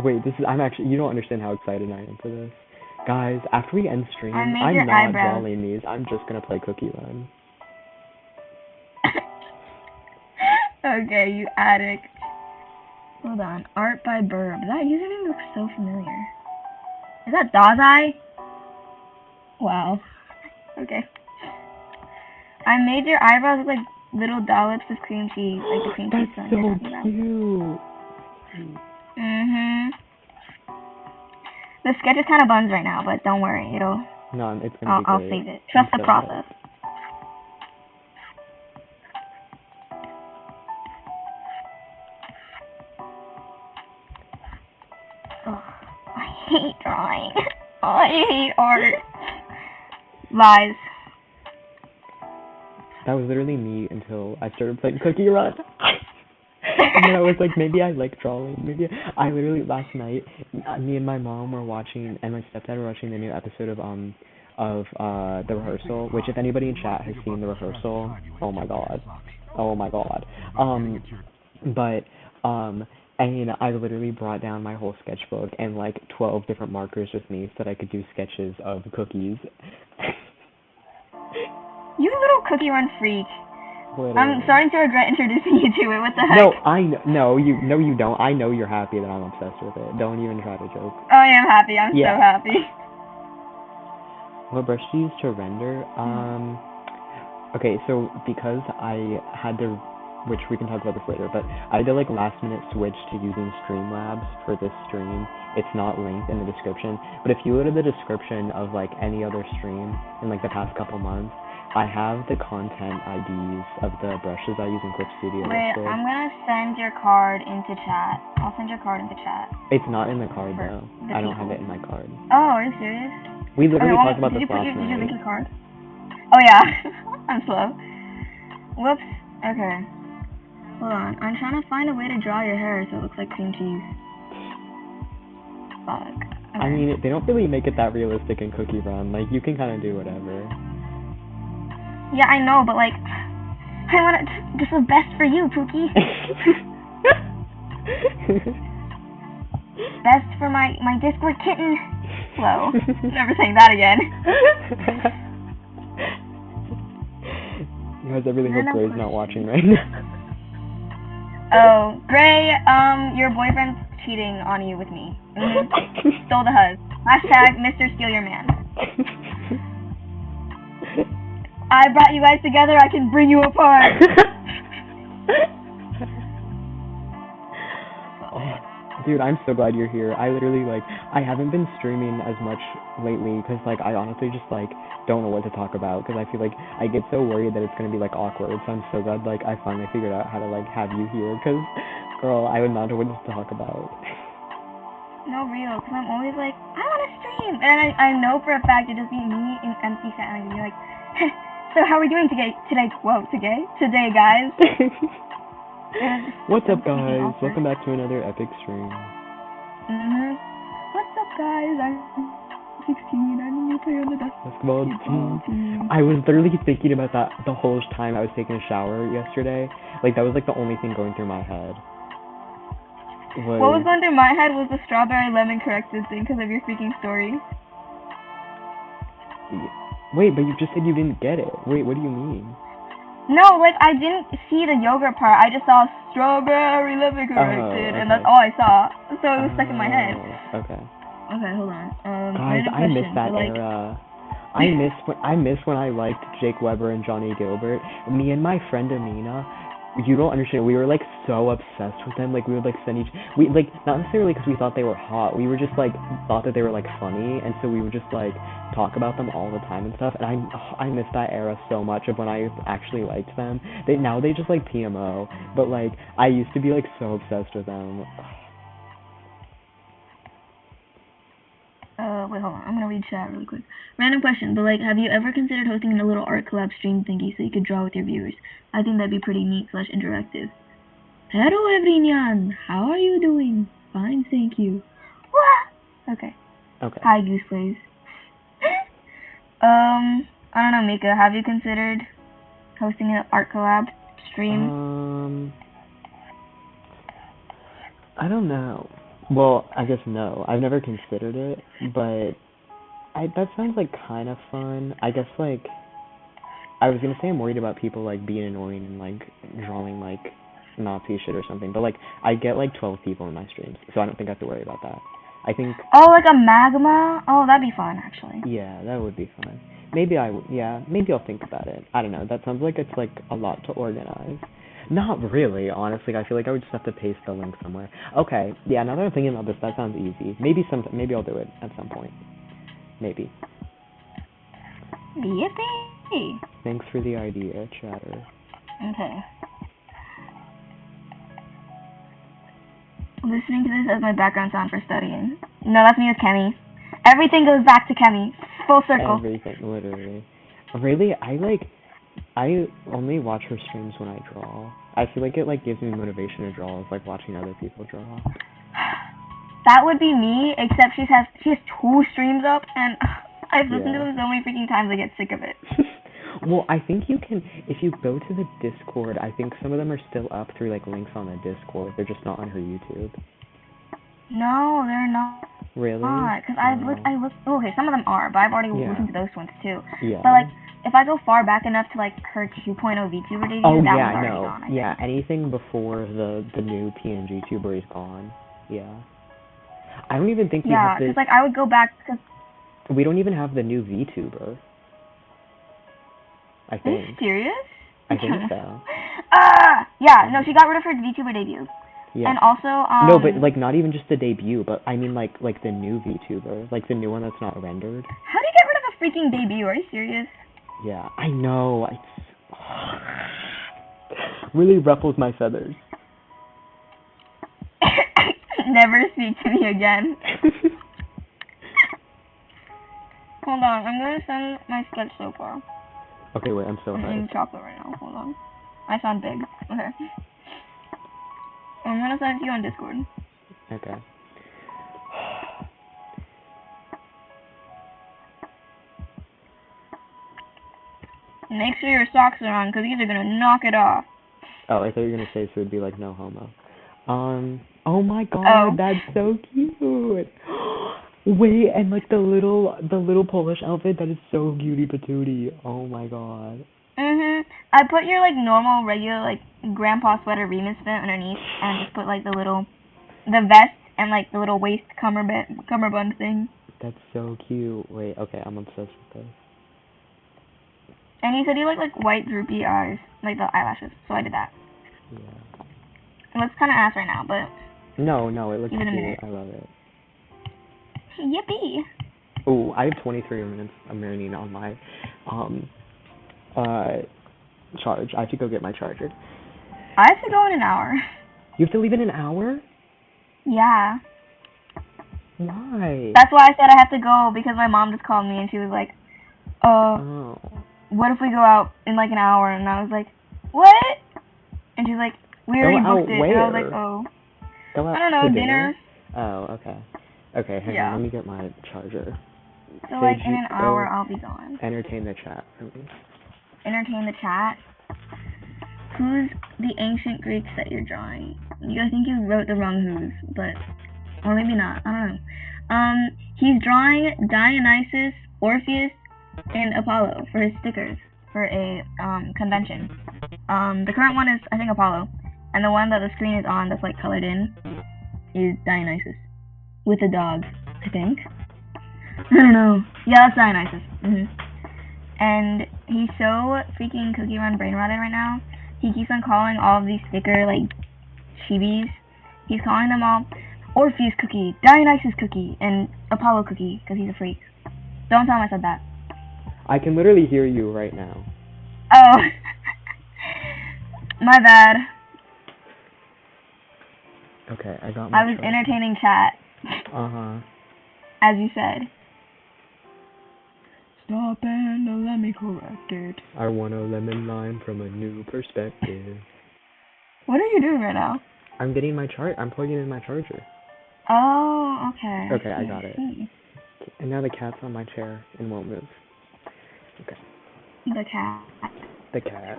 Wait, I'm actually, you don't understand how excited I am for this. Guys, after we end stream, I'm not drawing these, I'm just gonna play Cookie Run. Okay, you addict. Hold on, art by Burb. That username looks so familiar. Is that Dazai? Wow. Okay. I made your eyebrows look like little dollops of cream cheese, like the cream cheese song you're talking about. That's so cute. The sketch is kind of buns right now, but don't worry, No, it's gonna be great. I'll save it. Trust the process. Oh, I hate drawing. Oh, I hate art. Lies. That was literally me until I started playing Cookie Run. And then I was like, maybe I like drawing. Maybe I literally last night, me and my mom were watching, and my stepdad were watching the new episode of The Rehearsal. Which, if anybody in chat has seen The Rehearsal, oh my god. And I literally brought down my whole sketchbook and like 12 different markers with me so that I could do sketches of cookies. You little Cookie Run freak. Literally. I'm starting to regret introducing you to it. What the heck? No, you don't. I know you're happy that I'm obsessed with it. Don't even try to joke. I am happy. I'm so happy. What brush to use to render? Okay, so because I had to, which we can talk about this later, but I did like last minute switch to using Streamlabs for this stream. It's not linked in the description, but if you go to the description of like any other stream in like the past couple months, I have the content IDs of the brushes I use in Clip Studio. Wait, I'm gonna send your card into chat. I'll send your card into chat. It's not in the card though. I don't have it in my card. Oh, are you serious? We literally talked about this last night. Did you link your card? Oh yeah. I'm slow. Whoops. Okay. Hold on. I'm trying to find a way to draw your hair so it looks like cream cheese. Fuck. Okay. I mean, they don't really make it that realistic in Cookie Run. Like, you can kind of do whatever. Yeah, I know, but like, I want it to do best for you, Pookie. Best for my Discord kitten. Slow. Never saying that again. You guys, I really hope Gray's not watching right now. Oh, Gray, your boyfriend's cheating on you with me. Stole the huzz. Hashtag Mr. Steal Your Man. I brought you guys together, I can bring you apart. Dude, I'm so glad you're here. I literally, like, I haven't been streaming as much lately because, like, I honestly just, like, don't know what to talk about because I feel like I get so worried that it's going to be, like, awkward. So I'm so glad, like, I finally figured out how to, like, have you here because, girl, I would not know what to talk about. No, real, because I'm always like, I want to stream. And I know for a fact it just be me in empty chat and you're like, so how are we doing today? Today, guys. What's up, guys? Welcome back to another epic stream. What's up, guys? I'm 16. I'm a new player on the basketball team. I was literally thinking about that the whole time I was taking a shower yesterday. Like, that was like the only thing going through my head. What was going through my head was the strawberry lemon corrected thing because of your freaking story. Wait, but you just said you didn't get it. Wait, what do you mean? No, like, I didn't see the yogurt part. I just saw strawberry lemon corrected, and that's all I saw. So it was stuck in my head. Okay. Okay, hold on. Guys, I miss that era. I miss when I liked Jake Weber and Johnny Gilbert. Me and my friend Amina, you don't understand. We were like so obsessed with them. Like we would like send not necessarily because we thought they were hot. We were just like thought that they were like funny, and so we would just like talk about them all the time and stuff. And I miss that era so much of when I actually liked them. Now they just like PMO, but like I used to be like so obsessed with them. Wait, hold on. I'm gonna read chat really quick. Random question, but like, have you ever considered hosting a little art collab stream thingy so you could draw with your viewers? I think that'd be pretty neat / interactive. Hello, everyone. How are you doing? Fine, thank you. Okay. Okay. Hi, Goose Plays. I don't know, Mika. Have you considered hosting an art collab stream? I don't know. Well, I guess no. I've never considered it, but that sounds like kind of fun. I guess like I was gonna say I'm worried about people like being annoying and like drawing like Nazi shit or something, but like I get like 12 people in my streams, so I don't think I have to worry about that. I think. Oh, like a magma? Oh, that'd be fun actually. Yeah, that would be fun. Maybe I'll think about it. I don't know. That sounds like it's like a lot to organize. Not really, honestly. I feel like I would just have to paste the link somewhere. Okay, yeah, now that I'm thinking about this, that sounds easy. Maybe I'll do it at some point. Maybe. Yippee! Thanks for the idea, chatter. Okay. Listening to this as my background sound for studying. No, that's me with Kemi. Everything goes back to Kemi. Full circle. Everything, literally. Really, I only watch her streams when I draw. I feel like it like gives me motivation to draw, like watching other people draw. That would be me, except she has 2 streams up, and I've listened to them so many freaking times I get sick of it. Well, I think you can, if you go to the Discord, I think some of them are still up through like links on the Discord. They're just not on her YouTube. No, they're not. Really? Because I looked. Okay, some of them are, but I've already listened to those ones too. Yeah. But like, if I go far back enough to like her 2.0 VTuber debut, that one's already gone. Yeah, anything before the new PNG tuber is gone. Yeah. I don't even think we have the. Yeah, because like I would go back because. We don't even have the new VTuber. I think. Are you serious? I think so. Yeah, no, she got rid of her VTuber debut. Yeah. And also, No, but like not even just the debut, but I mean like the new VTuber, like the new one that's not rendered. How do you get rid of a freaking debut? Are you serious? Yeah, I know. Really ruffles my feathers. Never speak to me again. Hold on, I'm gonna send my sketch so far. Okay, wait, I'm so I'm eating chocolate right now. Hold on. I sound big. Okay. I'm gonna send it to you on Discord. Okay. Make sure your socks are on, because these are gonna knock it off. Oh, I thought you were gonna say so it'd be like no homo. Oh my god, that's so cute. Wait, and like the little Polish outfit, that is so cutie patootie. Oh my god. I put your like normal regular like grandpa sweater Remus fit underneath, and just put like the vest and like the little waist cummerbund thing. That's so cute. Wait, okay, I'm obsessed with this. And you said you like white droopy eyes, like the eyelashes, so I did that. Yeah. It looks kind of ass right now, but. No, it looks cute. I love it. Yippee! Oh, I have 23 minutes of marinating on my charge. I have to go get my charger. I have to go in an hour. You have to leave in an hour? Yeah. Why? That's why I said I have to go, because my mom just called me and she was like, what if we go out in like an hour? And I was like, what? And she's like, we already booked it. Where? And I was like, oh. Go out I don't know, to dinner. Oh, okay. Okay, hang on, let me get my charger. So like in an hour I'll be gone. Entertain the chat for me. Entertain the chat? who's the ancient Greeks that you're drawing? I think you wrote the wrong who's, but or maybe not. I don't know. He's drawing Dionysus, Orpheus, and Apollo for his stickers for a convention. The current one is I think Apollo, and the one that the screen is on that's like colored in is Dionysus with a dog. I think. I don't know. Yeah, that's Dionysus. And he's so freaking cookie run brain rotted right now. He keeps on calling all of these sticker like chibis. He's calling them all Orpheus cookie, Dionysus cookie, and Apollo cookie because he's a freak. Don't tell him I said that. I can literally hear you right now. Oh, my bad. Okay, I got my I was entertaining chat. As you said. Stop and let me correct it. I want a lemon lime from a new perspective. What are you doing right now? I'm getting my I'm plugging in my charger. Oh, okay. Okay, I got it. And now the cat's on my chair and won't move. Okay. The cat. The cat.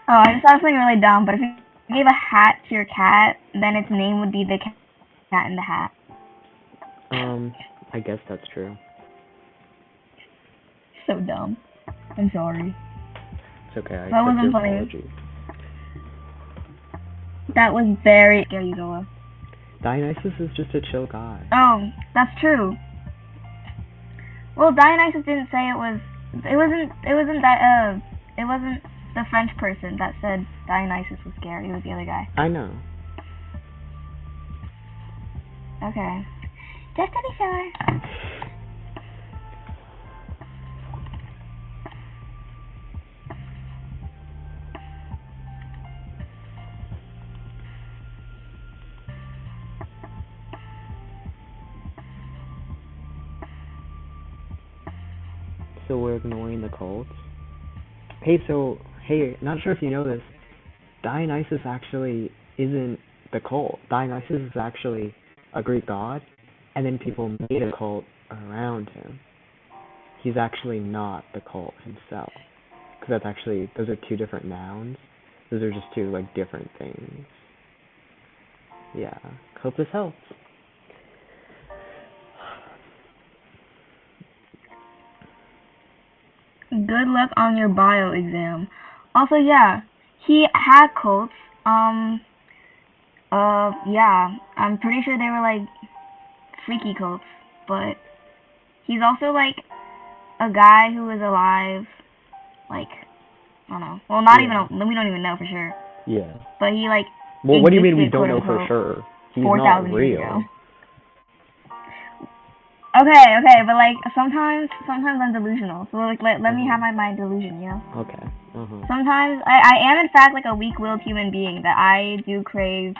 Oh, I just thought of something really dumb, but if you gave a hat to your cat, then its name would be the cat in the hat. I guess that's true. So dumb. I'm sorry. It's okay, I That accept your wasn't funny. apology. That was very scary, Zola. Dionysus is just a chill guy. Oh, that's true. Well, Dionysus didn't say it wasn't the French person that said Dionysus was scary. It was the other guy. I know. Okay. Just to be sure. So we're ignoring the cults? Hey, not sure if you know this, Dionysus actually isn't the cult. Dionysus is actually a Greek god, and then people made a cult around him. He's actually not the cult himself. Because those are two different nouns. Those are just two, like, different things. Yeah, cultus helps. Good luck on your bio exam. Also, yeah, he had cults. Yeah, I'm pretty sure they were like freaky cults, but he's also like a guy who was alive, like, I don't know. Well, we don't even know for sure. Yeah. But he like. Well, what do you mean we don't quote, know for sure? He's 4,000 not years real. ago. Okay, but like sometimes I'm delusional. So like let me have my delusion, you know? Okay. Sometimes I am in fact like a weak-willed human being that I do crave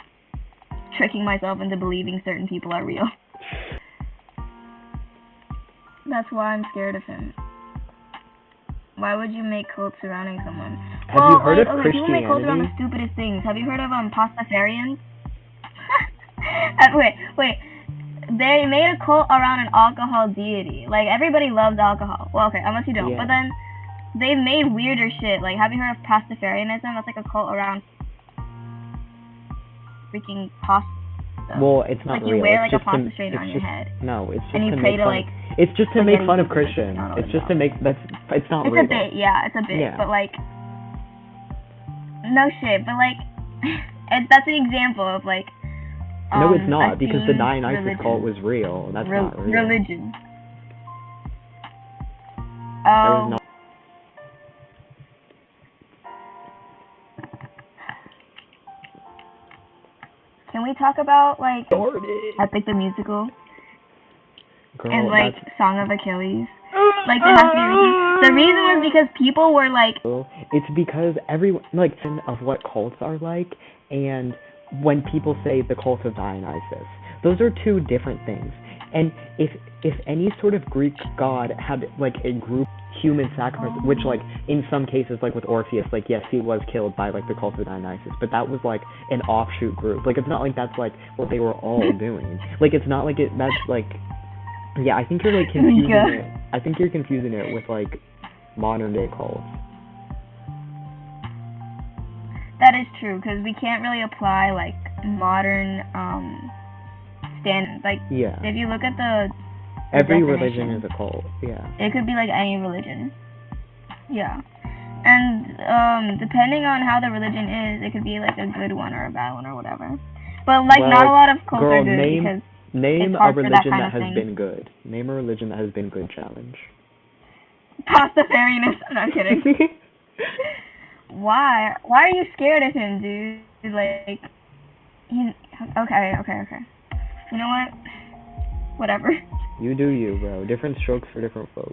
tricking myself into believing certain people are real. That's why I'm scared of him. Why would you make cults surrounding someone? Have you heard of Christianity? People make cults around the stupidest things. Have you heard of pastafarians? Wait. They made a cult around an alcohol deity. Like, everybody loves alcohol. Well, okay, unless you don't. Yeah. But then, they made weirder shit. Like, have you heard of pastafarianism? That's like a cult around freaking pasta. Well, it's not like, you real. wear, it's like, just a pasta strainer on your head. No, it's just and you to pray make to, fun. like, It's just to make fun of Christians. It's just to make, it's not real. It's a bit, yeah, it's a bit. Yeah. But, like, no shit. But, like, that's an example of, like, no, it's not, because the Dionysus religion. cult was real. That's not real. Religion. That was not. Can we talk about, like, Epic the Musical? Girl, and, like, Song of Achilles? Like, there has to be a reason. The reason was because people were, like... It's because everyone, like, of what cults are like, and when people say the cult of Dionysus, those are two different things. And if any sort of Greek god had like a group human sacrifice, which like in some cases, like with Orpheus, like yes, he was killed by like the cult of Dionysus, but that was like an offshoot group. Like it's not like that's like what they were all doing. Like it's not like that's like, yeah, I think you're like confusing it. I think you're confusing it with like modern day cults. That is true, because we can't really apply like modern standards. Like, Yeah. if you look at the Every definition, religion is a cult. Yeah. it could be like any religion. Yeah. And depending on how the religion is, it could be like a good one or a bad one or whatever. But like, Well, not a lot of cults girl, are good because name it's a hard for that religion kind that of has thing. been good. Name a religion that has been good. Challenge. Pastafarianism. I'm not kidding. Why? Why are you scared of him, dude? Like, he's okay. You know what? Whatever. You do you, bro. Different strokes for different folks.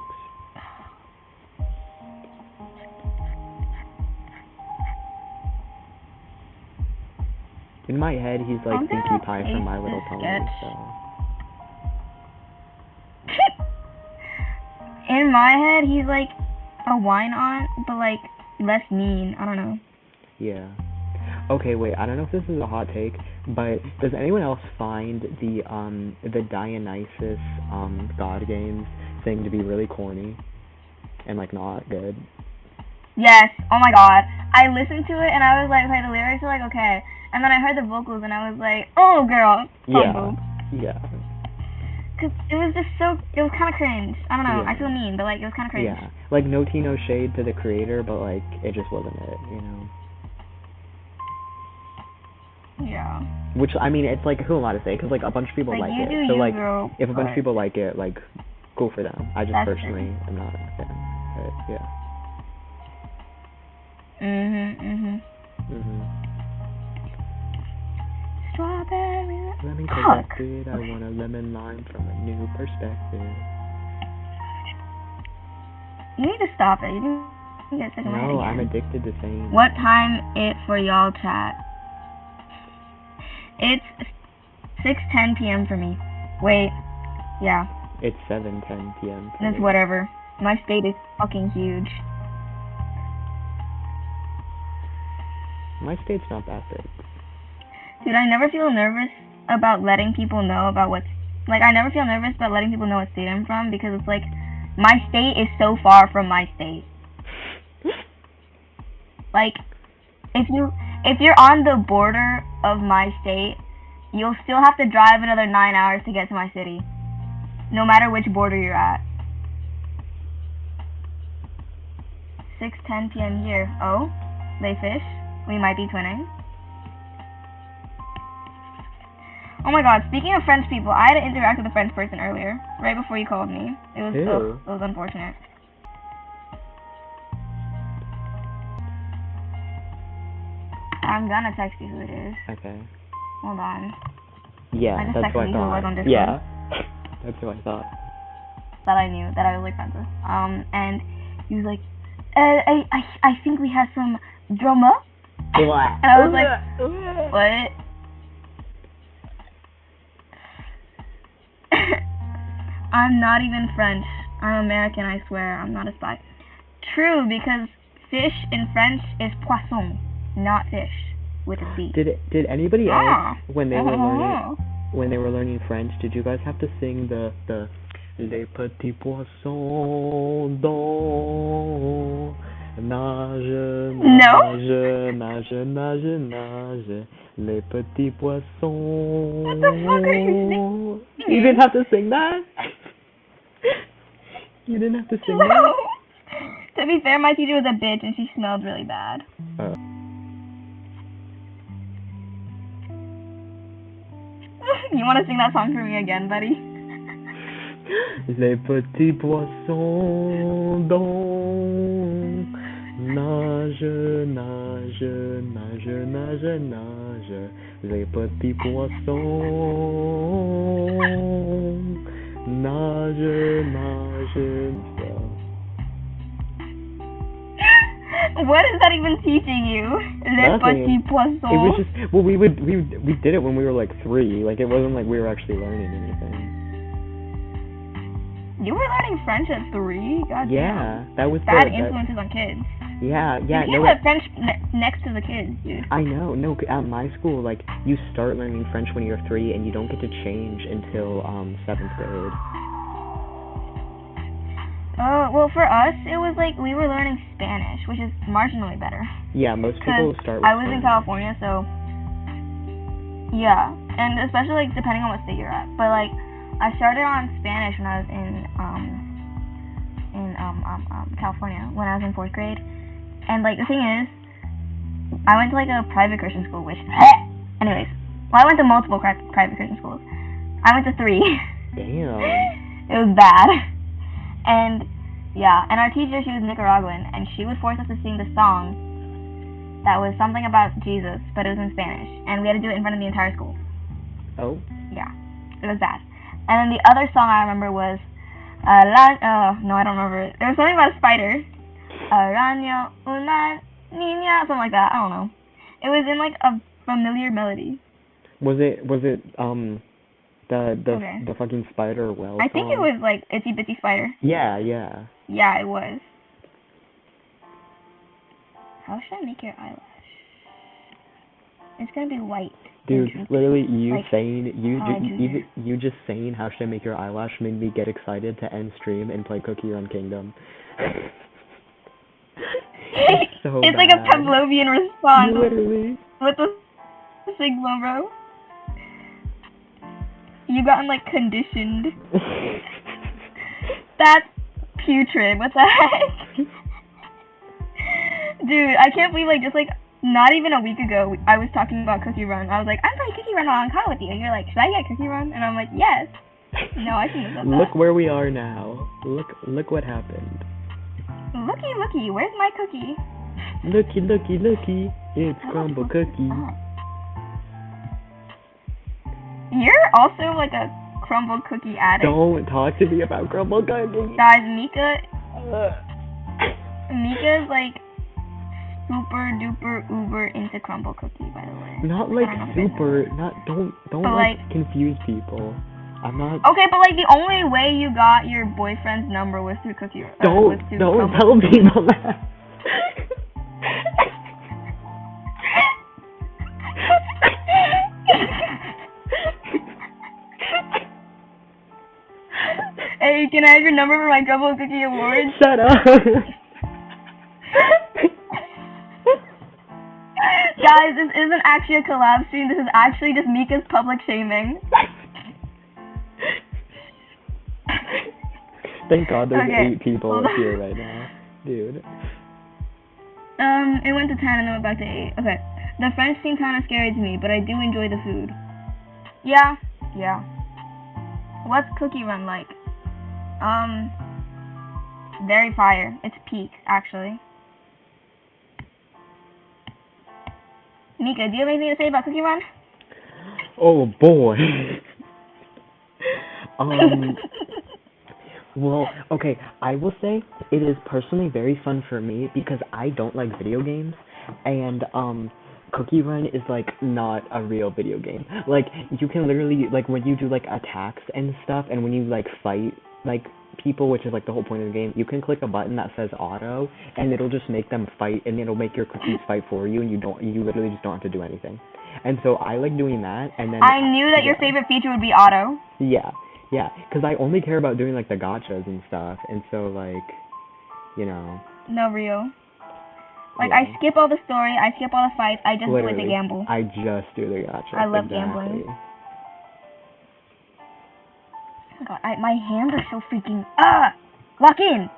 In my head, he's like I'm Pinkie gonna Pie from My paste Little this Pony. sketch. So. In my head, he's like a wine aunt, but like less mean. I don't know. Yeah. Okay, wait. I don't know if this is a hot take, but does anyone else find the Dionysus God games thing to be really corny and like not good? Yes. Oh my god. I listened to it and I was like, okay, the lyrics are like okay, and then I heard the vocals and I was like, oh girl, humble. Yeah. Cause it was just so, it was kind of cringe. I don't know. Yeah. I feel mean, but like it was kind of cringe. Yeah. Like no tea, no shade to the creator, but like it just wasn't it, you know. Yeah. Which I mean, it's like who am I to say? Because like a bunch of people like you it. do So you, like, girl, if a bunch of but people like it, like, cool for them. I just that's personally am not a fan. But yeah. Strawberry. Let me Fuck. possess it. I want a lemon lime from a new perspective. You need to stop it. You need to get sick of my head No, again. I'm addicted to saying. What time it for y'all chat? It's 6:10 p.m. for me. Wait. Yeah. It's 7:10 p.m. It's whatever. My state is fucking huge. My state's not that big. Dude, I never feel nervous about letting people know about what's... Like, I never feel nervous about letting people know what state I'm from because it's like, my state is so far from my state. Like, if you're on the border of my state, you'll still have to drive another 9 hours to get to my city. No matter which border you're at. 6:10 p.m. here. Oh? They fish? We might be twinning. Oh my god, speaking of French people, I had to interact with a French person earlier, right before you called me. It was unfortunate. I'm gonna text you who it is. Okay. Hold on. Yeah, I just that's texted what I you who it was thought. on Discord. Yeah. That's what I thought. That I knew, that I was like friends with. And he was like, I think we have some drama. And I was like, what? I'm not even French. I'm American, I swear. I'm not a spy. True, because fish in French is poisson, not fish with a C. Did anybody else when they were learning French, did you guys have to sing the Les petits poissons dans nage nage les petits poissons. What the fuck are you singing? You didn't have to sing that? You didn't have to sing that? To be fair, my teacher was a bitch and she smelled really bad. You want to sing that song for me again, buddy? Les petits poissons dans nage nage nage nage nage les petits poissons nage nage. What is that even teaching you? Les petits poissons. It was just, well, we did it when we were like 3. Like, it wasn't like we were actually learning anything. You were learning French at 3? God yeah, that was bad influences on kids. Yeah. You can't put French next to the kids, dude. I know. No, at my school, like, you start learning French when you're 3, and you don't get to change until 7th grade. Well, for us, it was like we were learning Spanish, which is marginally better. Yeah, most people start with I was in Spanish. California, so yeah, and especially like depending on what state you're at. But like, I started on Spanish when I was in California when I was in 4th grade, and like the thing is, I went to like a private Christian school, which anyways, well, I went to multiple private Christian schools. I went to 3. Damn. It was bad. And yeah, and our teacher, she was Nicaraguan, and she would force us to sing the song that was something about Jesus, but it was in Spanish, and we had to do it in front of the entire school. Oh. Yeah, it was bad. And then the other song I remember was no, I don't remember it. There was something about a spider. Araña, una niña, something like that. I don't know. It was in like a familiar melody. Was it the Okay. the fucking spider well I think it was like Itsy Bitsy Spider. Yeah, yeah. Yeah, it was. How should I make your eyelash? It's gonna be white. Dude, literally, you like, saying even you just saying how should I make your eyelash made me get excited to end stream and play Cookie Run Kingdom. It's so it's bad. like a Pavlovian response. Literally. With the Sigma, bro. You gotten like conditioned. That's putrid. What the heck? Dude, I can't believe like just like not even a week ago I was talking about Cookie Run. I was like, I'm playing Cookie Run on call with you, and you're like, should I get Cookie Run? And I'm like, yes. No, I shouldn't have said that. Look where we are now. Look what happened. Looky, where's my cookie? Looky, it's Crumble Cookie. You're also like a Crumble Cookie addict. Don't talk to me about Crumble Cookie. Guys, Mika's like super duper uber into Crumble Cookie, by the way. Not like super, don't like confuse people. I'm not. Okay, but like the only way you got your boyfriend's number was through Cookie. Don't tell people that. Hey, can I have your number for my Crumble Cookie Award? Shut up. Guys, this isn't actually a collab stream. This is actually just Mika's public shaming. Thank God there's 8 people here right now. Dude. It went to 10 and then went back to 8. Okay. The French seem kind of scary to me, but I do enjoy the food. Yeah. What's Cookie Run like? Very fire. It's peak, actually. Mika, do you have anything to say about Cookie Run? Oh boy. Well, okay, I will say it is personally very fun for me because I don't like video games, and Cookie Run is like not a real video game. Like you can literally like when you do like attacks and stuff, and when you like fight like people, which is like the whole point of the game, you can click a button that says auto, and it'll just make them fight, and it'll make your cookies fight for you, and you literally just don't have to do anything. And so I like doing that, and then I knew that your favorite feature would be auto. Yeah, because I only care about doing like the gachas and stuff, and so like, you know. No, real. Like I skip all the story, I skip all the fights, I just literally, do it to gamble. I just do the gacha. I love gambling. Oh my God, my hands are so freaking Lock in.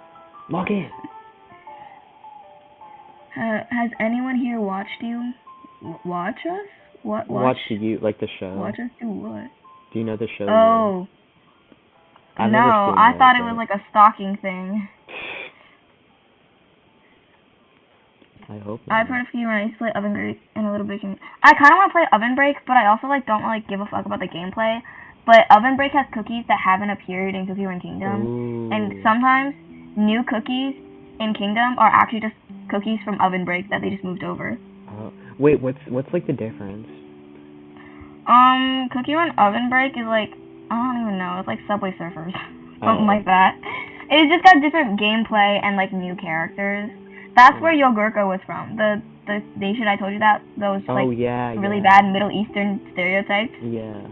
Has anyone here watched you? Watch us? What? Watch you like the show. Watch us do what? Do you know the show? Oh. No, I thought it was like a stalking thing. I hope not. I've heard of you when I used to play Oven Break and a little bit. I kind of want to play Oven Break, but I also like don't like give a fuck about the gameplay. But Oven Break has cookies that haven't appeared in Cookie Run Kingdom, and sometimes new cookies in Kingdom are actually just cookies from Oven Break that they just moved over. Wait, what's like the difference? Cookie Run Oven Break is like, I don't even know, it's like Subway Surfers. Something like that. It's just got different gameplay and like new characters. That's where Yogurka was from. The nation I told you that, those like really bad Middle Eastern stereotypes. Yeah.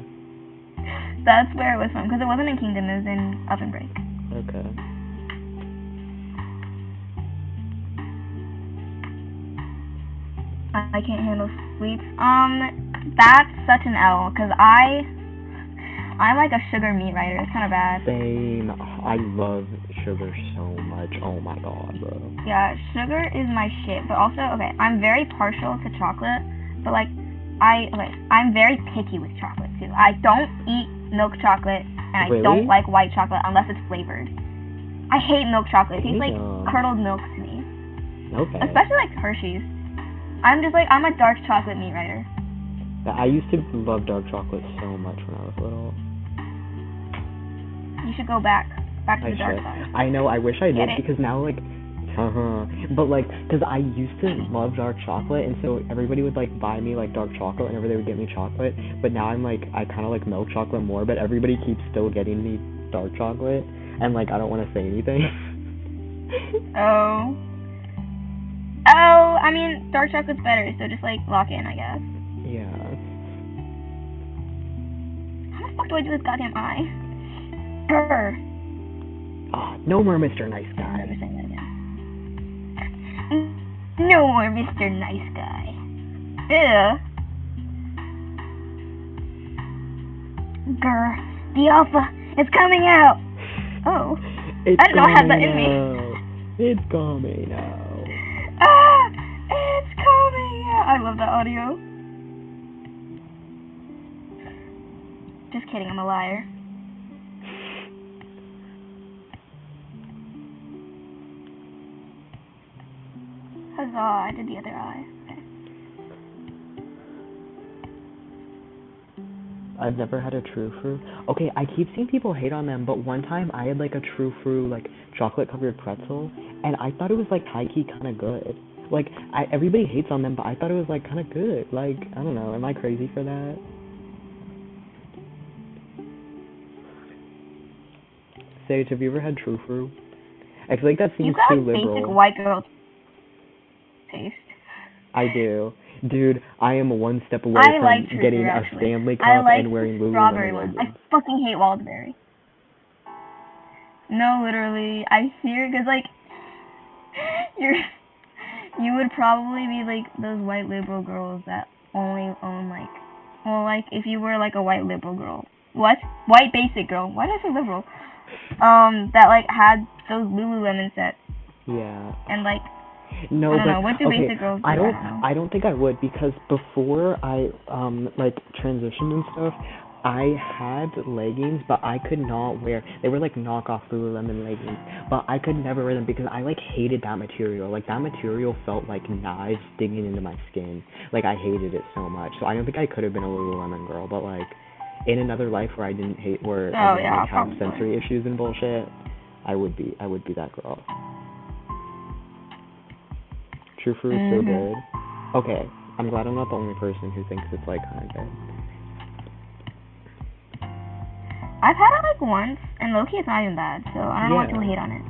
That's where it was from, because it wasn't in Kingdom, it was in Oven Break. Okay. I can't handle sweets. That's such an L, because I'm like a sugar meat writer. It's kind of bad. Same. I love sugar so much. Oh my god, bro. Yeah, sugar is my shit. But also, okay, I'm very partial to chocolate. But like, I'm very picky with chocolate too. I don't eat milk chocolate, and I don't like white chocolate unless it's flavored. I hate milk chocolate. It tastes like curdled milk to me. Okay. Especially like Hershey's. I'm a dark chocolate meat writer. I used to love dark chocolate so much when I was little. You should go back to the dark side. I know, I wish I did, Get it? because now, like, but, like, because I used to love dark chocolate, and so everybody would, like, buy me, like, dark chocolate whenever they would get me chocolate, but now I'm, like, I kind of like milk chocolate more, but everybody keeps still getting me dark chocolate, and, like, I don't want to say anything. Oh, I mean, dark chocolate's better, so just, like, lock in, I guess. Yeah. How the fuck do I do this goddamn eye? Grr. Oh, no more Mr. Nice Guy. Never saying that again. No more Mr. Nice Guy. Ew. Grr. The alpha is coming out. Oh. It's I didn't know I had that in me. It's coming out. Ah! It's coming out. I love that audio. Just kidding, I'm a liar. Huzzah, I did the other eye. Okay. I've never had a True Fruit. Okay, I keep seeing people hate on them, but one time I had like a True Fruit, like chocolate covered pretzel, and I thought it was like high key kind of good. Like, everybody hates on them, but I thought it was like kind of good. Like, I don't know, am I crazy for that? Sage, have you ever had True Fruit? I feel like that seems too liberal. You got basic white girl taste. I do. Dude, I am one step away from getting a Stanley Cup and wearing Lululemon leggings. I fucking hate Waldberry. No, literally. I fear, because, like, you would probably be, like, those white liberal girls that only own, like, well, like, if you were, like, a white liberal girl. What? White basic girl. Why did I say liberal? That, like, had those Lululemon sets. Yeah. And, like, no, I don't know. What do basic girls do? I don't think I would, because before I, like, transitioned and stuff, I had leggings, but I could not wear, they were, like, knockoff Lululemon leggings, but I could never wear them because I, like, hated that material. Like, that material felt like knives digging into my skin. Like, I hated it so much. So I don't think I could have been a Lululemon girl, but, like, in another life where I didn't hate, where I didn't like, have sensory issues and bullshit, I would be that girl. True Fruit is so good. Okay, I'm glad I'm not the only person who thinks it's, like, kind of good. I've had it, like, once, and low-key it's not even bad, so I don't know what to hate on it.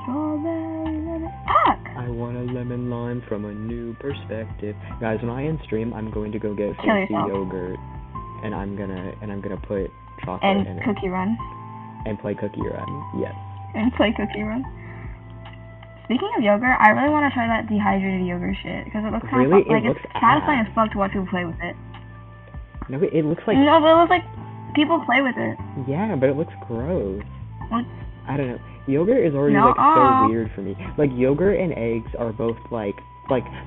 Strawberry lemon. Fuck! I want a lemon lime from a new perspective. Guys, when I end stream, I'm going to go get fancy yogurt, and I'm gonna put chocolate in it. And Cookie Run. And play Cookie Run, yes. And play Cookie Run. Speaking of yogurt, I really want to try that dehydrated yogurt shit, because it looks kind of like, it's satisfying as fuck to watch people play with it. No, it looks like... No, but it looks like people play with it. Yeah, but it looks gross. What? I don't know. Yogurt is already, like, so weird for me. Like, yogurt and eggs are both, like,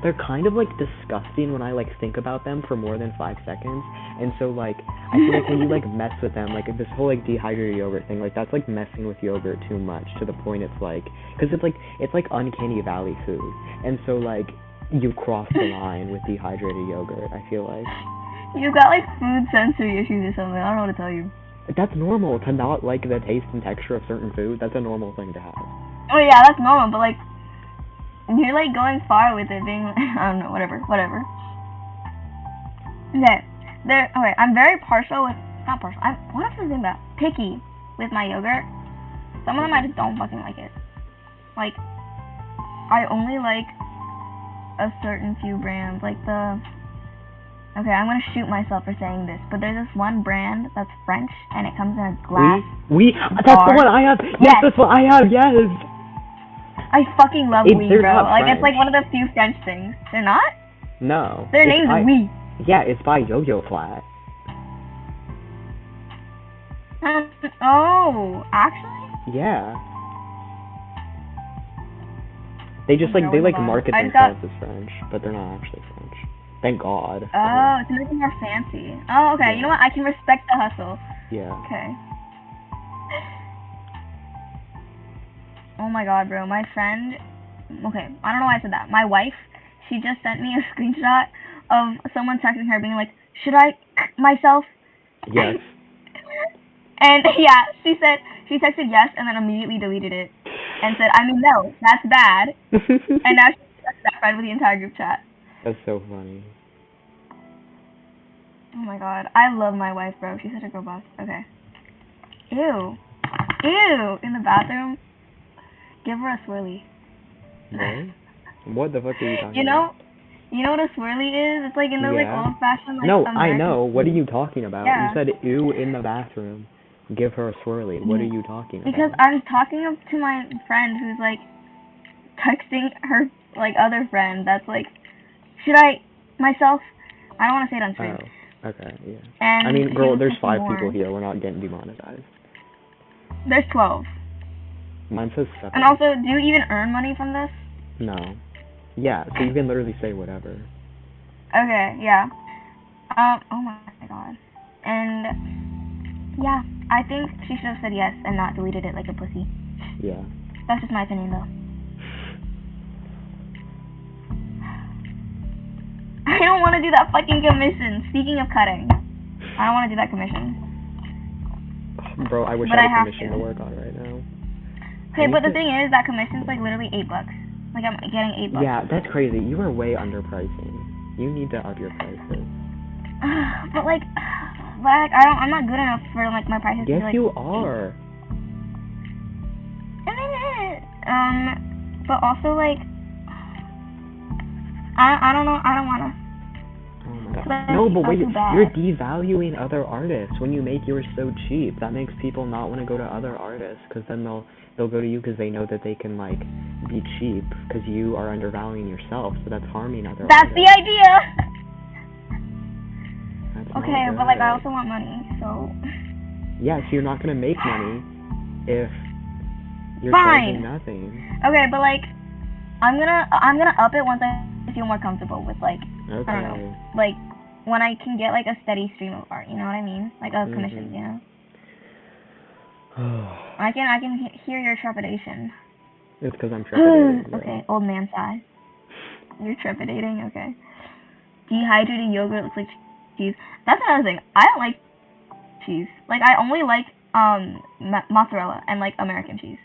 they're kind of, like, disgusting when I, like, think about them for more than 5 seconds. And so, like, I feel like when you, like, mess with them, like, this whole, like, dehydrated yogurt thing, like, that's, like, messing with yogurt too much to the point it's, like, because it's, like, uncanny valley food. And so, like, you cross the line with dehydrated yogurt, I feel like. You got, like, food sensory issues or something. I don't know what to tell you. That's normal to not like the taste and texture of certain food. That's a normal thing to have. Oh, yeah, that's normal, but, like, you're, like, going far with it being, I don't know, whatever. Okay. Okay, I'm very partial with, not partial, what else is about? Picky with my yogurt. Some of them I just don't fucking like it. Like, I only like a certain few brands, like okay, I'm gonna shoot myself for saying this, but there's this one brand that's French, and it comes in a glass that's the one I have! Yes, that's what I have, yes! I fucking love They're we, bro. not Like, it's French. like one of the few French things. They're not? No. Their it's name's by, we. Yeah, it's by Yo-Yo Flat. Oh, actually? Yeah. They just Okay, like they hold like on. market I just got- themselves as French, but they're not actually French. Thank God. Oh, to make it more fancy. Oh, okay. Yeah. You know what? I can respect the hustle. Yeah. Okay. Oh my god, bro. My friend... Okay, I don't know why I said that. My wife, she just sent me a screenshot of someone texting her being like, should I myself? Yes. And yeah, she texted yes and then immediately deleted it. And said, I mean, no, that's bad. And now she's that friend with the entire group chat. That's so funny. Oh my god. I love my wife, bro. She's such a girl boss. Okay. Ew. Ew. In the bathroom. Give her a swirly. What? What the fuck are you talking You know? about? You know what a swirly is? It's like in those like Yeah. old-fashioned like No, American I know. What are food. you talking about? Yeah. You said ew in the bathroom. Give her a swirly. What are you talking Because about? I'm talking to my friend who's like texting her like other friend that's like, should I myself? I don't want to say it on stream. Oh, okay, yeah. And I mean, she girl, was there's texting 5 more. people here. We're not getting demonetized. There's 12. Mine says 7. And also, do you even earn money from this? No. Yeah, so you can literally say whatever. Okay, yeah. Oh my god. And yeah, I think she should have said yes and not deleted it like a pussy. Yeah. That's just my opinion, though. I don't want to do that fucking commission. Speaking of cutting, I don't want to do that commission. Bro, I wish But I I had a have commission to. to work on right now. Okay, but the thing is, that commission's like literally $8. Like I'm getting $8. Yeah, that's crazy. You are way underpricing. You need to up your prices. But like, I'm not good enough for like my prices to Yes, be like. you are. But also like, I don't know. I don't wanna. Oh my god. Like, No, but wait, too bad. you're devaluing other artists when you make yours so cheap. That makes people not want to go to other artists, because then they'll go to you because they know that they can like be cheap because you are undervaluing yourself. So that's harming other That's artists. the idea. That's Okay, not but like I good. also want money, so. Yeah, so you're not gonna make money if you're Fine. charging nothing. Okay, but like, I'm gonna up it once I feel more comfortable with like, Okay. I don't know, like when I can get like a steady stream of art. You know what I mean? Like of commissions, you know. I can hear your trepidation. It's because I'm trepidating. Okay, old man sigh. You're trepidating. Okay. Dehydrated yogurt looks like cheese. That's another thing. I don't like cheese. Like I only like mozzarella and like American cheese.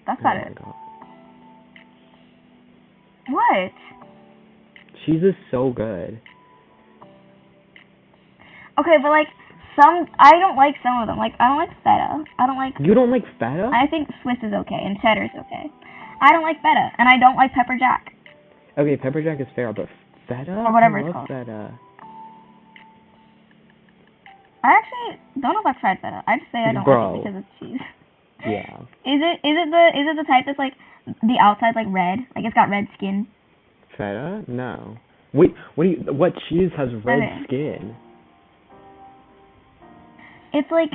That's about it. God. What? Cheese is so good. Okay, but like I don't like some of them. Like I don't like feta. I don't like. You don't like feta? I think Swiss is okay and cheddar is okay. I don't like feta and I don't like pepper jack. Okay, pepper jack is fair, but feta? Or whatever I it's love called. feta. I actually don't know if I've tried feta. I just say I don't like it because it's cheese. Yeah. Is it the type that's like the outside like red? Like it's got red skin? Feta? No. Wait, what cheese has red Okay. skin? It's like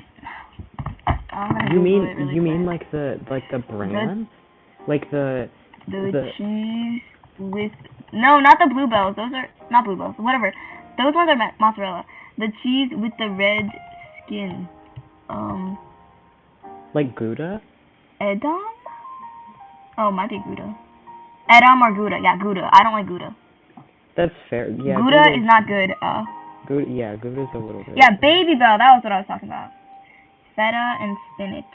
You mean like the brand? Like the cheese with not the bluebells. Those are not bluebells. Whatever. Those ones are mozzarella. The cheese with the red skin. like Gouda? Edam? Oh, might be Gouda. Edam or Gouda? Yeah, Gouda. I don't like Gouda. That's fair. Yeah. Gouda is not good. Gouda, yeah, Gouda's a little bit. Yeah, Baby Bell. That was what I was talking about. Feta and spinach.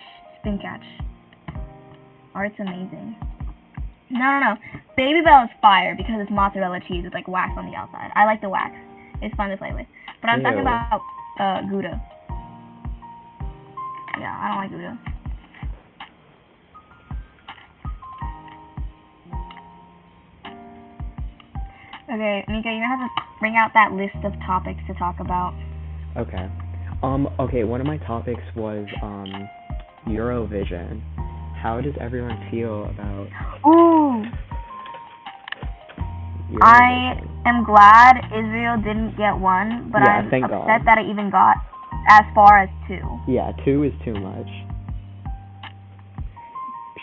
Art's amazing. No. Baby Bell is fire because it's mozzarella cheese with like wax on the outside. I like the wax. It's fun to play with. But I'm talking about Gouda. Yeah, I don't like Gouda. Okay, Mika, you're gonna have to bring out that list of topics to talk about. Okay. Okay, one of my topics was Eurovision. how does everyone feel about Ooh, I Eurovision? am glad Israel didn't get one, but Yeah, I'm thank upset God. that it even got as far as 2. Yeah, 2 is too much.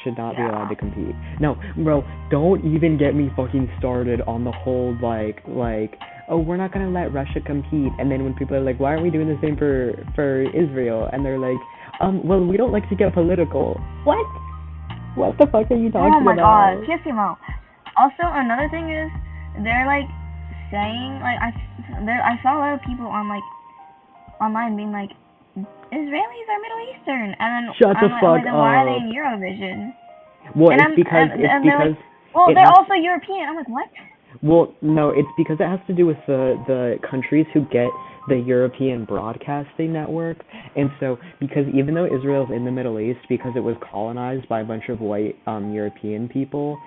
Should not be allowed to compete. No, bro, don't even get me fucking started on the whole like, oh, we're not gonna let Russia compete, and then when people are like, why aren't we doing the same for Israel? And they're like, well, we don't like to get political. What? What the fuck are you talking about? Oh my god, PSMO. Also, another thing is, they're like saying, like, I saw a lot of people on like online being like, Israelis are Middle Eastern, and then Shut the I'm fuck like, then why are they up. in Eurovision? Well, And it's because they're like, well, it they're has also European. I'm like, what? well, no, it's because it has to do with the countries who get the European broadcasting network. And so, because even though Israel's in the Middle East, because it was colonized by a bunch of white European people,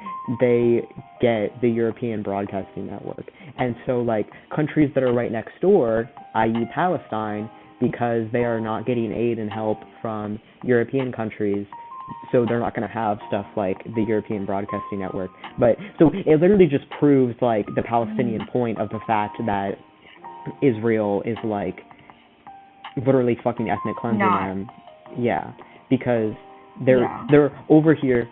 they get the European broadcasting network. And so, like, countries that are right next door, i.e. Palestine, because they are not getting aid and help from European countries, so they're not going to have stuff like the European Broadcasting Network. But so it literally just proves like the Palestinian point of the fact that Israel is like literally fucking ethnic cleansing them. Yeah, because they're over here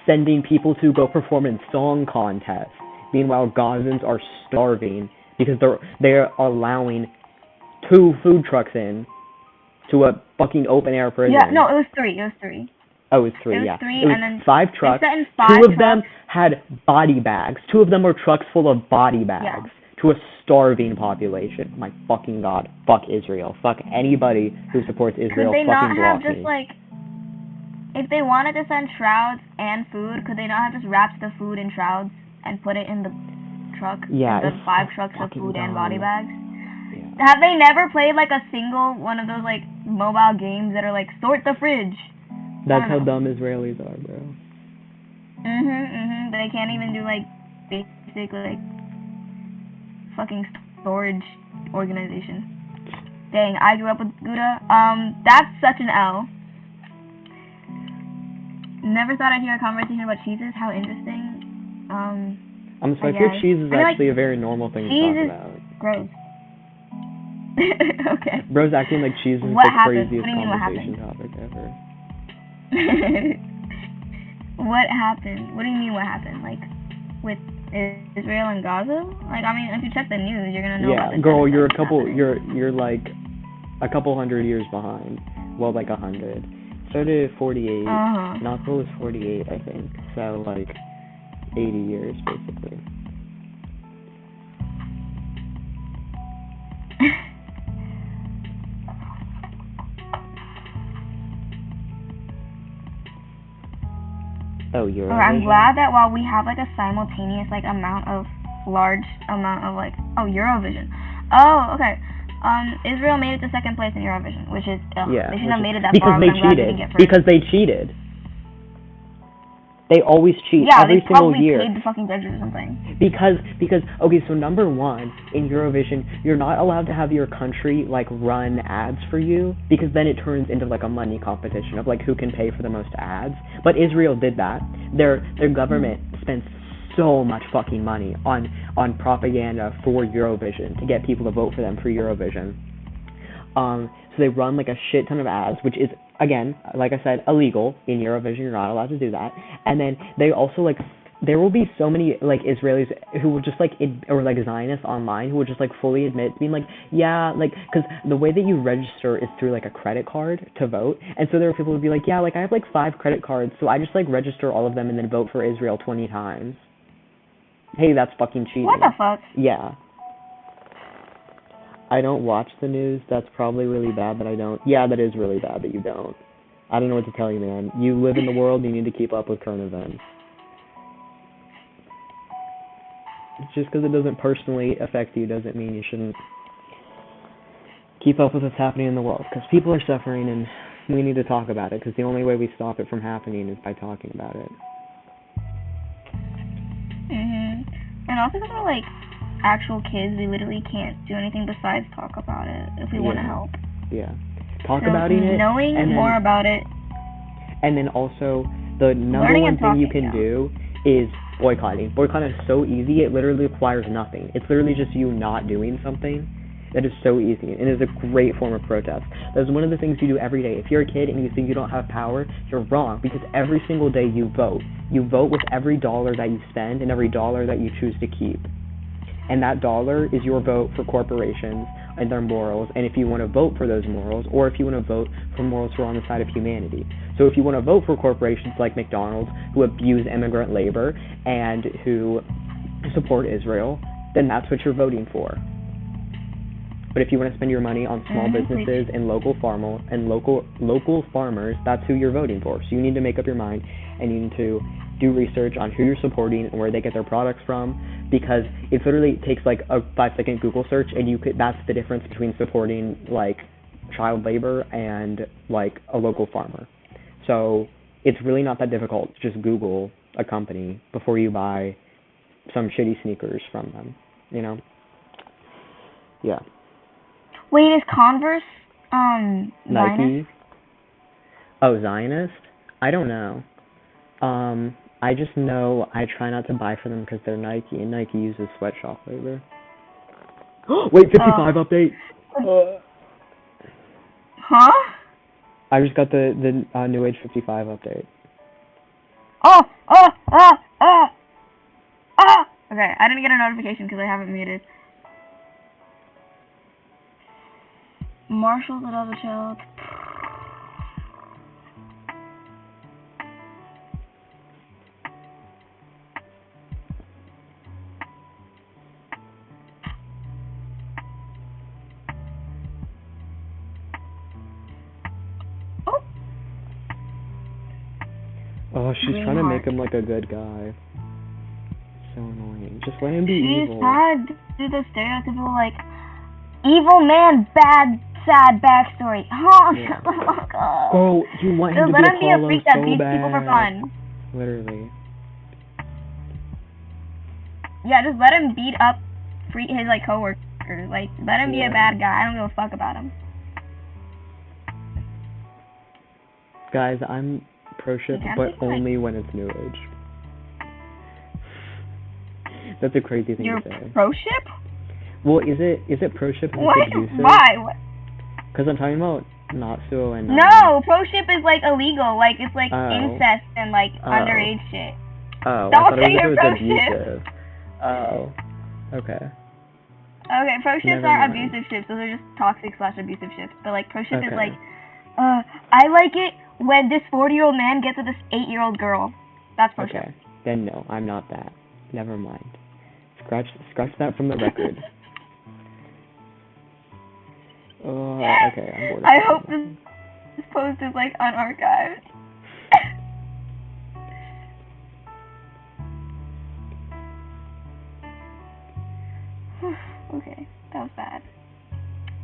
sending people to go perform in song contests. Meanwhile, Gazans are starving because they're allowing 2 food trucks in to a fucking open air prison. Yeah, no, it was 3. It was 3. Oh, it was 3, it was yeah. 3, It was and then 5 trucks. 2 of them had body bags. 2 of them were trucks full of body bags to a starving population. My fucking god. Fuck Israel. Fuck anybody who supports Israel. Could they fucking not have block just me. like, if they wanted to send shrouds and food, could they not have just wrapped the food in shrouds and put it in the truck? Yeah, in the it's 5 trucks of food dumb. and body bags? Yeah. Have they never played like a single one of those like mobile games that are like sort the fridge? That's how dumb Israelis are, bro. They can't even do like basic like fucking storage organization. Dang, I grew up with Gouda. That's such an L. Never thought I'd hear a conversation about cheeses. How interesting. So I feel cheese is actually a very normal thing to talk about. Gross. Okay. Bro's acting like cheese is the craziest conversation topic ever. What happened? What do you mean what happened? Like, with Israel and Gaza? Like, I mean, if you check the news, you're gonna know about this. Yeah, girl, you're like a couple hundred years behind. Well, like 100. Started at 48. Knoxville was 48, I think. So, like, 80 years, basically. Oh, Eurovision? I'm glad that while we have like a simultaneous like large amount of like, Eurovision. Oh, okay. Israel made it to second place in Eurovision, which is yeah, they shouldn't have made it that far. Because they cheated. Because they cheated. They always cheat every single year. Yeah, they probably paid the fucking judges or something. Because okay, so number 1 in Eurovision, you're not allowed to have your country like run ads for you, because then it turns into like a money competition of like who can pay for the most ads. But Israel did that. Their government spends so much fucking money on propaganda for Eurovision to get people to vote for them for Eurovision. So they run like a shit ton of ads, which is, again, like I said, illegal in Eurovision. You're not allowed to do that. And then they also like, there will be so many like Israelis who will just like, or like Zionists online who will just like fully admit being like, yeah, like, because the way that you register is through like a credit card to vote. And so there are people who will be like, yeah, like I have like 5 credit cards, so I just like register all of them and then vote for Israel 20 times. Hey, that's fucking cheating. What the fuck? Yeah. I don't watch the news. That's probably really bad that I don't. Yeah, that is really bad that you don't. I don't know what to tell you, man. You live in the world, you need to keep up with current events. Just because it doesn't personally affect you doesn't mean you shouldn't keep up with what's happening in the world. Because people are suffering and we need to talk about it. Because the only way we stop it from happening is by talking about it. And also because we're like actual kids, we literally can't do anything besides talk about it if we want to help. Yeah. Talk about it. Knowing more about it. And then also, the number Learning one and thing you talking, can yeah. do is boycotting. Boycotting is so easy, it literally requires nothing. It's literally just you not doing something. That is so easy, and is a great form of protest. That's one of the things you do every day. If you're a kid and you think you don't have power, you're wrong, because every single day you vote. You vote with every dollar that you spend and every dollar that you choose to keep. And that dollar is your vote for corporations and their morals, and if you want to vote for those morals, or if you want to vote for morals who are on the side of humanity. So if you want to vote for corporations like McDonald's, who abuse immigrant labor and who support Israel, then that's what you're voting for. But if you want to spend your money on small businesses and local farmers, that's who you're voting for. So you need to make up your mind, and you need to do research on who you're supporting and where they get their products from, because it literally takes like a 5-second Google search, and that's the difference between supporting like child labor and like a local farmer. So it's really not that difficult to just Google a company before you buy some shitty sneakers from them, you know? Yeah. Wait, is Converse Nike? Zionist? Oh, Zionist? I don't know. I just know I try not to buy from them because they're Nike, and Nike uses sweatshop labor. Wait, 55 update! Huh? I just got the New Age 55 update. Oh! Okay, I didn't get a notification because I have it muted. Marshall's another child. Oh, she's trying to make him like a good guy. So annoying. Just let him be evil. She's trying to do the stereotypical, like, evil man, bad, sad backstory. Oh, Yeah. oh God. Girl, you want him Just to let be him be a freak that so beats bad. people for fun. Literally. Yeah, just let him beat up his, like, coworkers. Like, let him be a bad guy. I don't give a fuck about him. Guys, I'm pro-ship, but only when it's New Age. That's a crazy thing to say. You're pro-ship? Well, is it pro-ship if What? it's abusive? Why? Because I'm talking about Natsu and... No, pro-ship is, like, illegal. Like, it's, like, incest and, like, underage shit. Oh, Don't I thought say it you're was pro-ship. abusive. Oh, okay. Okay, pro-ships Never aren't mind. abusive ships. Those are just toxic/abusive ships. But, like, pro-ship is, Okay. like, I like it when this 40-year-old man gets with this 8-year-old girl. That's pro-ship. Okay, then no, I'm not that. Never mind. Scratch that from the record. Okay, I'm bored of I hope this. this post is, like, unarchived. Okay, that was bad.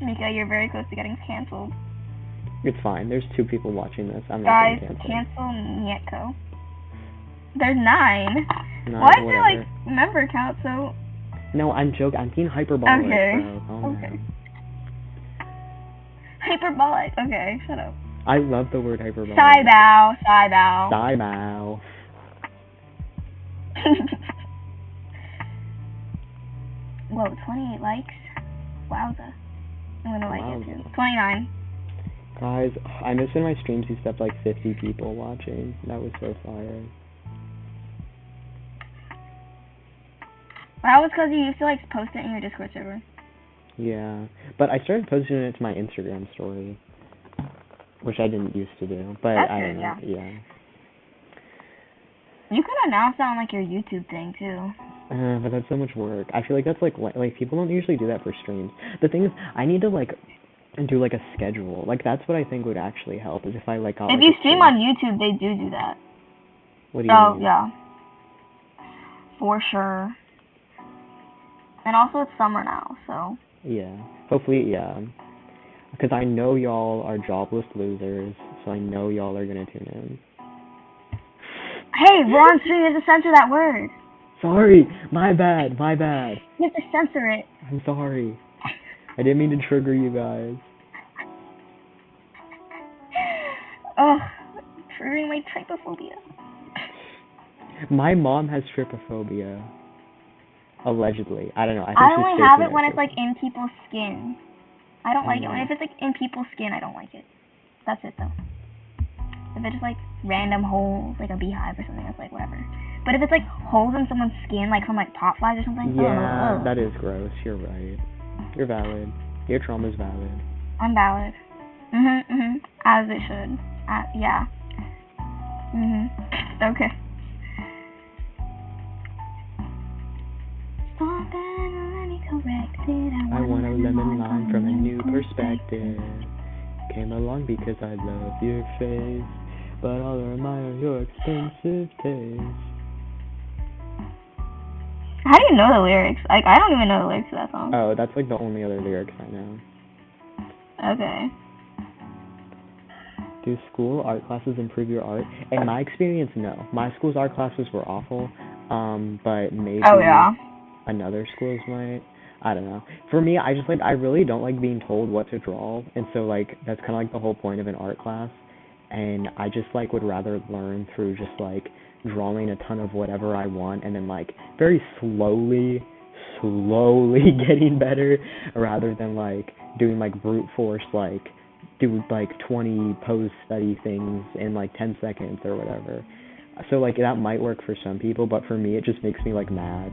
Mika, you're very close to getting canceled. It's fine. There's 2 people watching this. I'm not Guys, getting canceled. cancel Nietko. There's 9. 9, Why is whatever. there, like, member count so... No, I'm joking. I'm being hyperbolic, Okay. bro. Oh, okay. no. Hyperbolic. Okay, shut up. I love the word hyperbolic. Saibow. Saibow. Whoa, 28 likes? Wowza. I'm gonna like it too. 29. Guys, I miss when my streams used to have like 50 people watching. That was so fire. That was because you used to like post it in your Discord server. Yeah, but I started posting it to my Instagram story, which I didn't used to do. But That's I good, don't know. Yeah. You could announce that on like your YouTube thing too. But that's so much work. I feel like that's like people don't usually do that for streams. The thing is, I need to like do like a schedule. Like that's what I think would actually help is if I like got. If like, you a stream on YouTube, they do that. What do you mean? Oh yeah, for sure. And also it's summer now, so. Yeah. Hopefully, yeah. Because I know y'all are jobless losers, so I know y'all are gonna tune in. Hey, we're on stream. You have to censor that word. Sorry, my bad. You have to censor it. I'm sorry. I didn't mean to trigger you guys. Ugh, triggering my my trypophobia. My mom has trypophobia. Allegedly. I don't know. I think I she's only faking have it it when for it's like in people's skin. I don't like it. Mm. If it's like in people's skin, I don't like it. That's it though. If it's like random holes, like a beehive or something, that's like whatever. But if it's like holes in someone's skin, like from like pot flies or something, Yeah, that is gross. You're right. You're valid. Your trauma's valid. I'm valid. As it should. Yeah. Okay. Stop and let me correct it. I want a lemon lime from a new perspective. Came along because I love your face, but I'll admire your expensive taste. How do you know the lyrics? Like, I don't even know the lyrics to that song. Oh, that's like the only other lyrics I know. Okay. Do school art classes improve your art? In my experience, no. My school's art classes were awful, but maybe another school's might. I don't know. For me, I really don't like being told what to draw, and so like that's kind of like the whole point of an art class. And I just like would rather learn through just like drawing a ton of whatever I want, and then like very slowly getting better, rather than like doing like brute force like do like 20 pose study things in like 10 seconds or whatever. So like that might work for some people, but for me it just makes me like mad.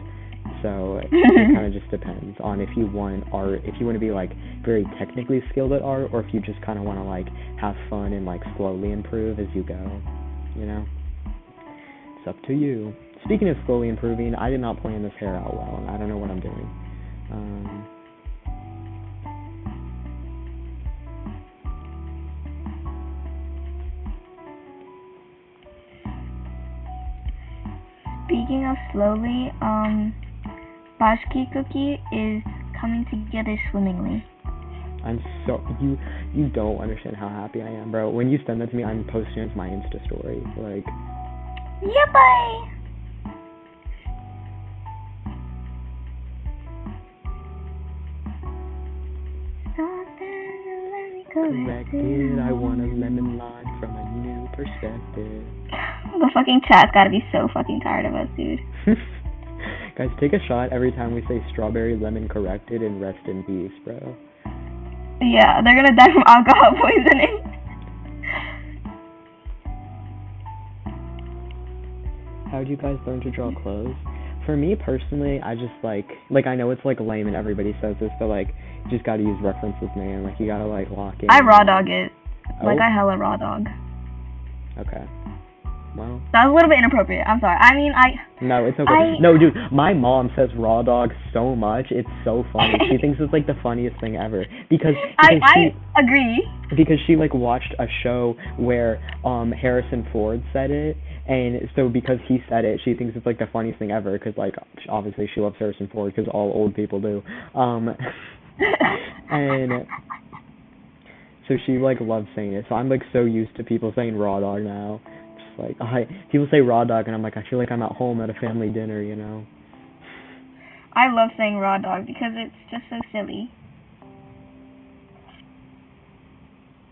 So it kind of just depends on if you want art, if you want to be like very technically skilled at art, or if you just kind of want to like have fun and like slowly improve as you go, you know? It's up to you. Speaking of slowly improving, I did not plan this hair out well, and I don't know what I'm doing. Speaking of slowly, Bashki Cookie is coming together swimmingly. I'm so you don't understand how happy I am, bro. When you send that to me, I'm posting it to my Insta story. Like, yippee! Corrected, I want a lemon lime from a new perspective. The fucking chat's gotta be so fucking tired of us, dude. Guys, take a shot every time we say strawberry lemon corrected and rest in peace, bro. Yeah, they're gonna die from alcohol poisoning. How'd you guys learn to draw clothes? For me personally, I just like I know it's like lame and everybody says this, but like you just gotta use references, man. Like you gotta like lock in. I raw dog it. Oh? Like I hella raw dog. Okay. Well. That was a little bit inappropriate. I'm sorry. I mean, No, it's okay. No, dude, my mom says raw dog so much. It's so funny. She thinks it's like the funniest thing ever because I agree. Because she like watched a show where Harrison Ford said it, and so because he said it, she thinks it's like the funniest thing ever. Because like obviously she loves Harrison Ford because all old people do. And so she like loves saying it. So I'm like so used to people saying raw dog now. Like people say raw dog and I'm like I feel like I'm at home at a family dinner, you know. I love saying raw dog because it's just so silly.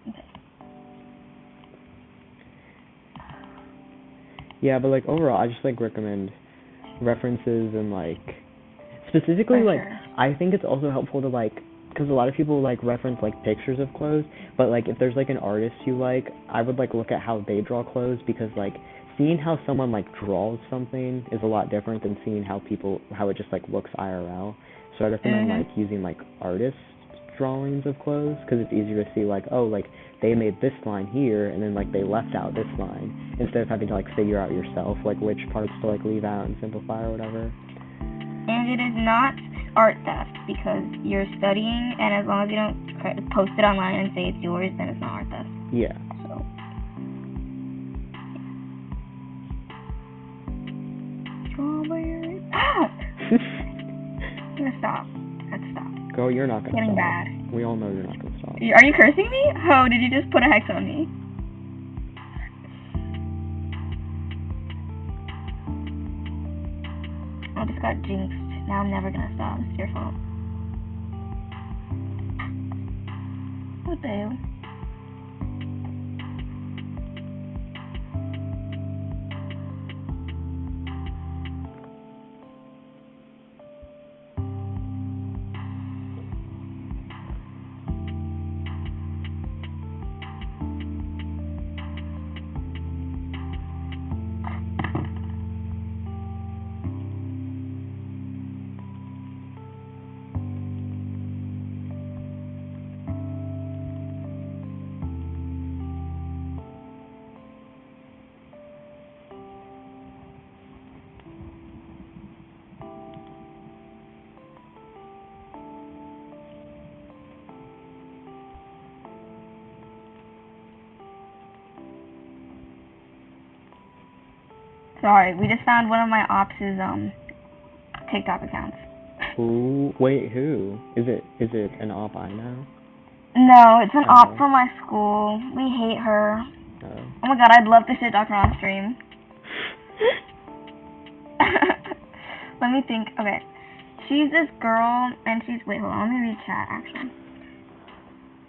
Okay. Yeah, but like overall I just like recommend references and like specifically like I think it's also helpful to like because a lot of people like reference like pictures of clothes, but like if there's like an artist you like, I would like look at how they draw clothes because like seeing how someone like draws something is a lot different than seeing how it just like looks IRL. So I recommend like using like artist drawings of clothes because it's easier to see like oh like they made this line here and then like they left out this line instead of having to like figure out yourself like which parts to like leave out and simplify or whatever. And it is not art theft because you're studying, and as long as you don't post it online and say it's yours, then it's not art theft. Yeah. So. Strawberry. Ah! I'm gonna stop. Let's stop. Go. You're not gonna getting stop. Bad. We all know you're not gonna stop. Are you cursing me? Oh, did you just put a hex on me? I just got jinxed. Now I'm never gonna stop. It's your fault. What the hell? sorry. We just found one of my ops' TikTok accounts. Who? Wait, who? Is it an op I know? No, it's an Oh. op from my school. We hate her. Oh my god, I'd love to shit talk her on stream. Let me think. Okay. She's this girl, and she's... Wait, hold on. Let me read chat, actually.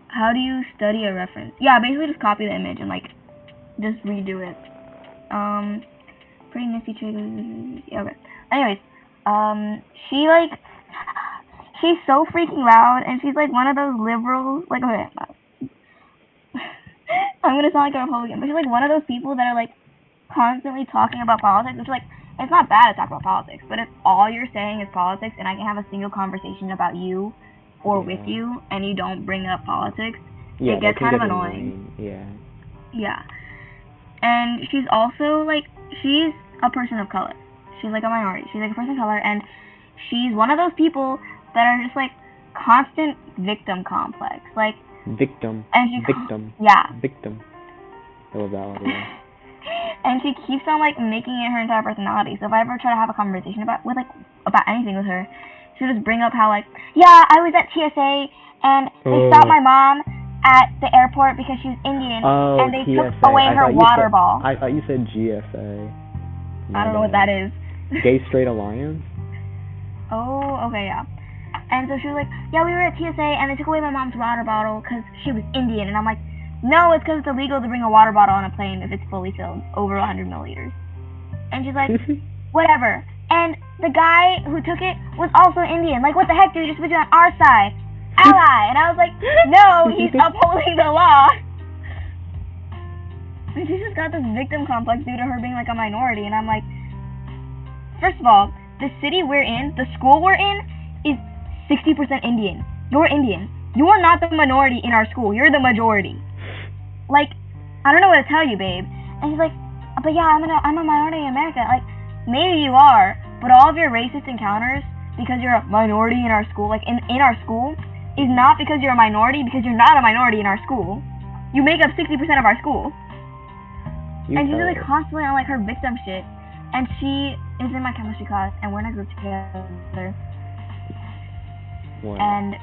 How do you study a reference? Yeah, basically just copy the image and, like, just redo it. Pretty nifty triggers. Yeah, okay. Anyways, she, like... She's so freaking loud, and she's, like, one of those liberals... Like, okay. I'm gonna sound like a Republican, but she's, like, one of those people that are, like, constantly talking about politics. It's, like... It's not bad to talk about politics, but if all you're saying is politics and I can have a single conversation about you or with you and you don't bring up politics, it gets kind of annoying. Yeah. And she's also, like, she's a person of color. She's, like, a minority. She's, like, a person of color, and she's one of those people that are just, like, constant victim complex. Like... Victim. And she... Victim. Yeah. Victim. I love that one, yeah. And she keeps on, like, making it her entire personality. So if I ever try to have a conversation about anything with her, she'll just bring up how, like, yeah, I was at TSA, and they stopped my mom at the airport because she was Indian, and they took away her water ball. I thought you said GSA. I don't know what that is. Gay Straight Alliance? Oh, okay, yeah. And so she was like, yeah, we were at TSA, and they took away my mom's water bottle because she was Indian. And I'm like, no, it's because it's illegal to bring a water bottle on a plane if it's fully filled, over 100 milliliters. And she's like, whatever. And the guy who took it was also Indian. Like, what the heck, dude? You're supposed to be on our side. Ally. And I was like, no, he's upholding the law. And she's just got this victim complex due to her being, like, a minority. And I'm like, first of all, the city we're in, the school we're in, is 60% Indian. You're Indian. You are not the minority in our school. You're the majority. Like, I don't know what to tell you, babe. And she's like, but yeah, I'm a minority in America. Like, maybe you are, but all of your racist encounters, because you're a minority in our school, like, in our school, is not because you're a minority, because you're not a minority in our school. You make up 60% of our school. And she's like constantly on, like, her victim shit. And she is in my chemistry class, and we're in a group together. What? And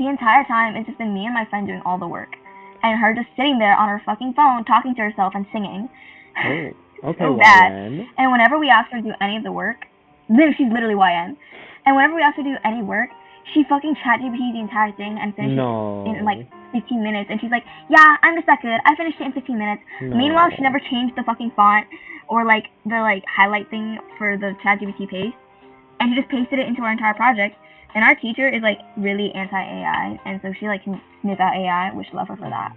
the entire time, it's just been me and my friend doing all the work. And her just sitting there on her fucking phone, talking to herself and singing. Oh, okay, so bad. YN. And whenever we ask her to do any of the work, she's literally YN. And whenever we ask her to do any work, she fucking ChatGPT the entire thing and finishes it in, like, 15 minutes. And she's like, yeah, I'm just that good. I finished it in 15 minutes. No. Meanwhile, she never changed the fucking font or, like, the, like, highlight thing for the ChatGPT paste. And she just pasted it into our entire project. And our teacher is, like, really anti-AI, and so she, like, can sniff out AI, which love her for that.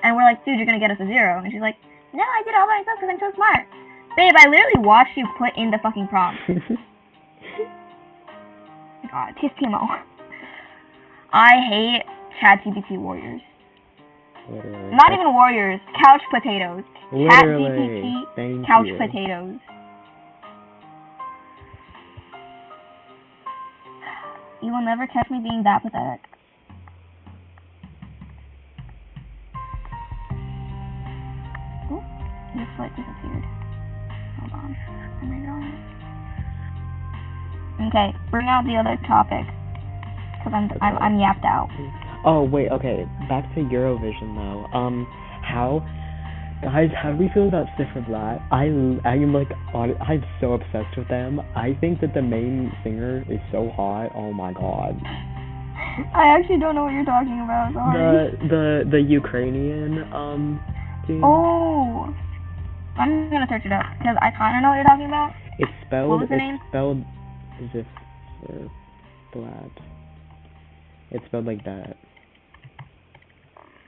And we're like, dude, you're gonna get us a 0. And she's like, no, I did it all by myself because I'm so smart. Babe, I literally watched you put in the fucking prompt. God, TSPMO. I hate ChatGPT warriors. Literally. Not even warriors, couch potatoes. Literally. ChatGPT couch potatoes. You will never catch me being that pathetic. Ooh, your foot disappeared. Hold on. Oh my god. Okay, bring out the other topic. Because I'm yapped out. Oh, wait, okay. Back to Eurovision, though. Guys, how do we feel about Cifra? I'm so obsessed with them. I think that the main singer is so hot. Oh my god. I actually don't know what you're talking about. Sorry. The Ukrainian team. Oh, I'm gonna search it up because I kind of know what you're talking about. It's spelled. What was the name? It's spelled Zifra. It's spelled like that.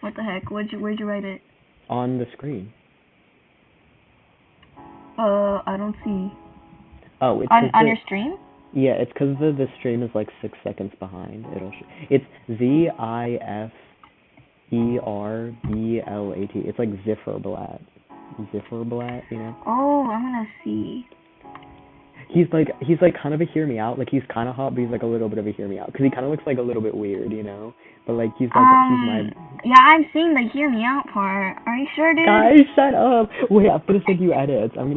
What the heck? Where'd you write it? On the screen. I don't see. Oh, it's on your stream? Yeah, it's because the stream is like 6 seconds behind. It's Ziferblat. It's like Zifferblatt. Zifferblatt, you know? Oh, I'm gonna see. He's like kind of a hear me out. Like, he's kind of hot, but he's like a little bit of a hear me out because he kind of looks like a little bit weird, you know. But like he's my Yeah, I'm seeing the hear me out part. Are you sure, dude? Guys, shut up. Wait, I'm gonna send you edits. And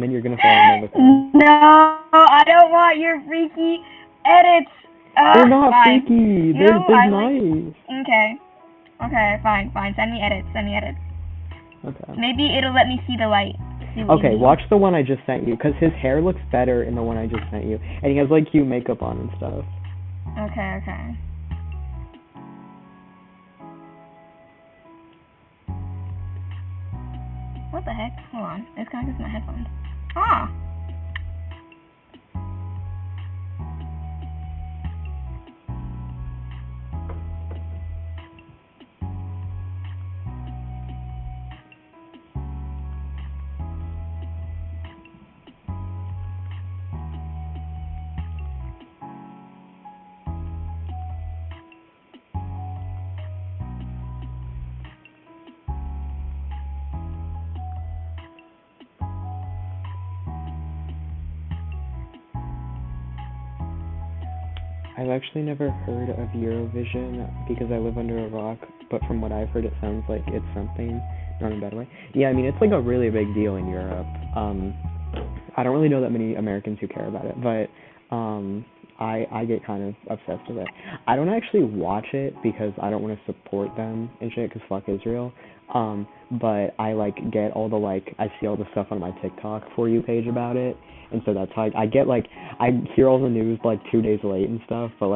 then you're gonna fall in love with them. No, I don't want your freaky edits. They're not Fine. freaky. You know, They're I nice. Okay. Okay, fine. Send me edits. Okay. Maybe it'll let me see the light. Okay, watch the one I just sent you, because his hair looks better in the one I just sent you. And he has, like, cute makeup on and stuff. Okay. What the heck? Hold on. It's connected to my headphones. Ah! I've actually never heard of Eurovision because I live under a rock, but from what I've heard, it sounds like it's something, not in a bad way. Yeah, I mean, it's like a really big deal in Europe. I don't really know that many Americans who care about it, but I get kind of obsessed with it. I don't actually watch it because I don't want to support them and shit, because fuck Israel. But I like get all the I see all the stuff on my TikTok For You page about it, and so that's how I get I hear all the news 2 dads late and stuff, but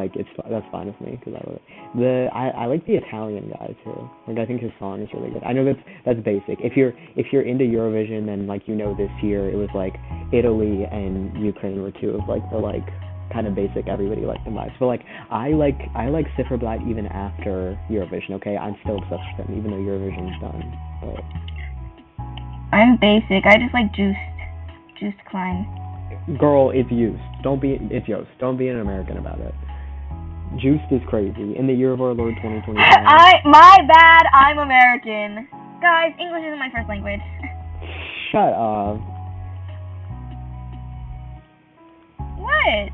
that's fine with me because I love it. I like the Italian guy too. I think his song is really good. I know that's basic. If you're into Eurovision, then this year it was Italy and Ukraine were two of the kind of basic everybody liked the vibes. But I like Cifra even after Eurovision. Okay, I'm still obsessed with him even though Eurovision's done. But I'm basic. I just like Juiced Klein. Girl, it's Yost. Don't be an American about it. Juiced is crazy. In the year of our Lord 2025. My bad. I'm American. Guys, English isn't my first language. Shut up. What?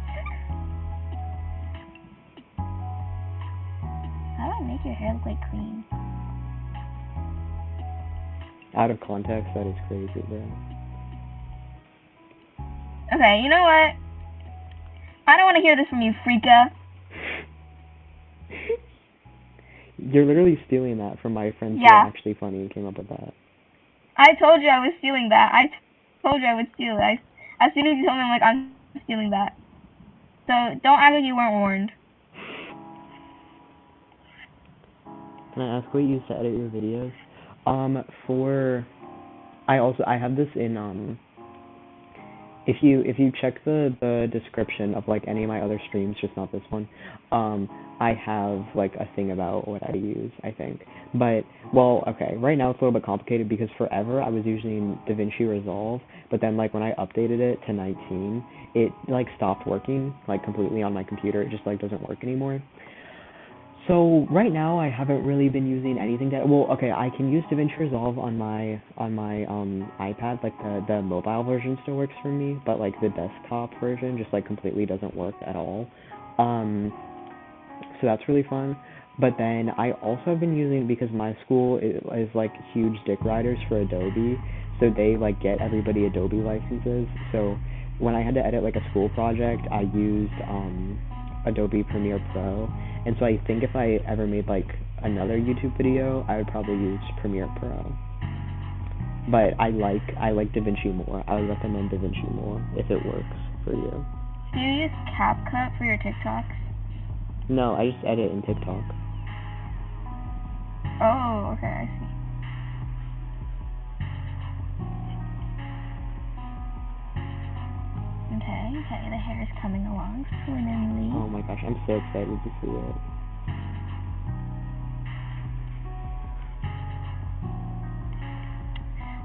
How do I make your hair look clean? Out of context, that is crazy, bro. Okay, you know what? I don't want to hear this from you, freaka. You're literally stealing that from my friends who are actually funny and came up with that. I told you I was stealing that. I told you I would steal it. As soon as you told me, I'm stealing that. So, don't act like you weren't warned. Can I ask what you use to edit your videos? I have this in, if you check the description of any of my other streams, just not this one, I have a thing about what I use, I think. But okay, right now it's a little bit complicated because forever I was using DaVinci Resolve, but then when I updated it to 19, it stopped working completely on my computer. It just doesn't work anymore. So right now I haven't really been using anything okay, I can use DaVinci Resolve on my iPad, the mobile version still works for me, but the desktop version just completely doesn't work at all. So that's really fun. But then I also have been using, because my school is huge dick riders for Adobe, so they get everybody Adobe licenses. So when I had to edit a school project, I used Adobe Premiere Pro. And so I think if I ever made another YouTube video, I would probably use Premiere Pro. But I like DaVinci more. I would recommend DaVinci more if it works for you. Do you use CapCut for your TikToks? No, I just edit in TikTok. Oh, okay, I see. Okay, the hair is coming along swimmingly. Oh my gosh, I'm so excited to see it.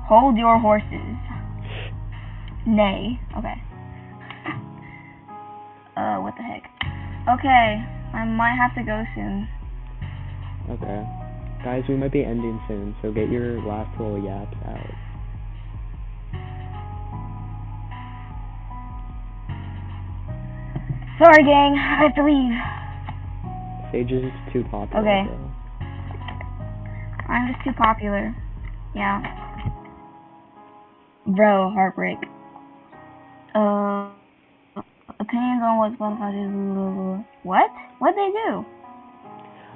Hold your horses. Nay. Okay. What the heck? Okay, I might have to go soon. Okay. Guys, we might be ending soon, so get your last little yaps out. Sorry, gang. I have to leave. Sage is too popular. Okay. Bro. I'm just too popular. Yeah. Bro, heartbreak. Opinions on what Spotify is. What? What'd they do?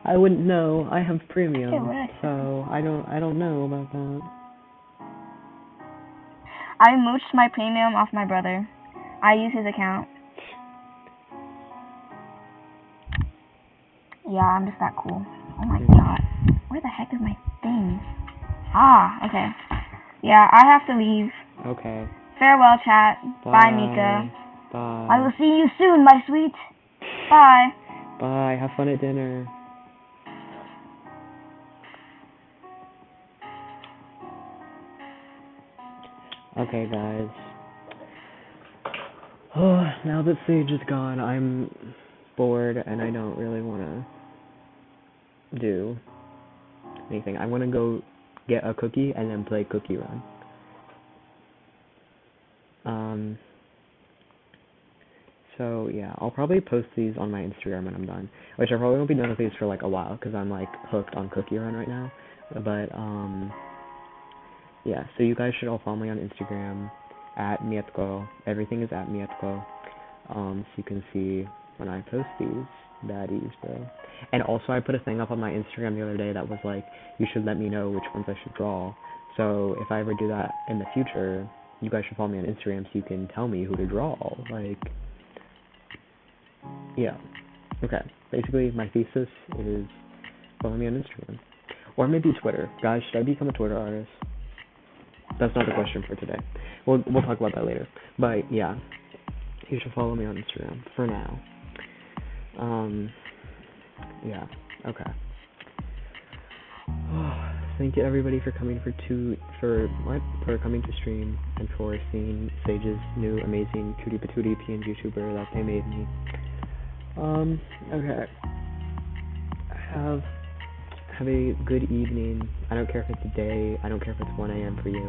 I wouldn't know. I have premium, Shit, what did I so I don't know about that. I mooched my premium off my brother. I use his account. Yeah, I'm just that cool. Oh my god. Where the heck is my thing? Ah, okay. Yeah, I have to leave. Okay. Farewell, chat. Bye, Mika. I will see you soon, my sweet. Bye. Bye. Have fun at dinner. Okay, guys. Oh, now that Sage is gone, I'm bored and I don't really want to do anything. I want to go get a cookie and then play Cookie Run. So yeah, I'll probably post these on my Instagram when I'm done, which I probably won't be done with these for like a while because I'm like hooked on Cookie Run right now. But yeah, so you guys should all follow me on Instagram at Mietko. Everything is at Mietko. So you can see when I post these baddies, bro. And also I put a thing up on my Instagram the other day that was like, you should let me know which ones I should draw. So if I ever do that in the future, you guys should follow me on Instagram so you can tell me who to draw. Like, yeah. Okay. Basically, my thesis is follow me on Instagram. Or maybe Twitter. Guys, should I become a Twitter artist? That's not the question for today. We'll talk about that later. But yeah, you should follow me on Instagram for now. Yeah. Okay. Thank you everybody for coming for coming to stream and for seeing Sage's new amazing cutie patootie PNG tuber that they made me. Okay. Have a good evening. I don't care if it's a day. I don't care if it's 1 a.m. for you.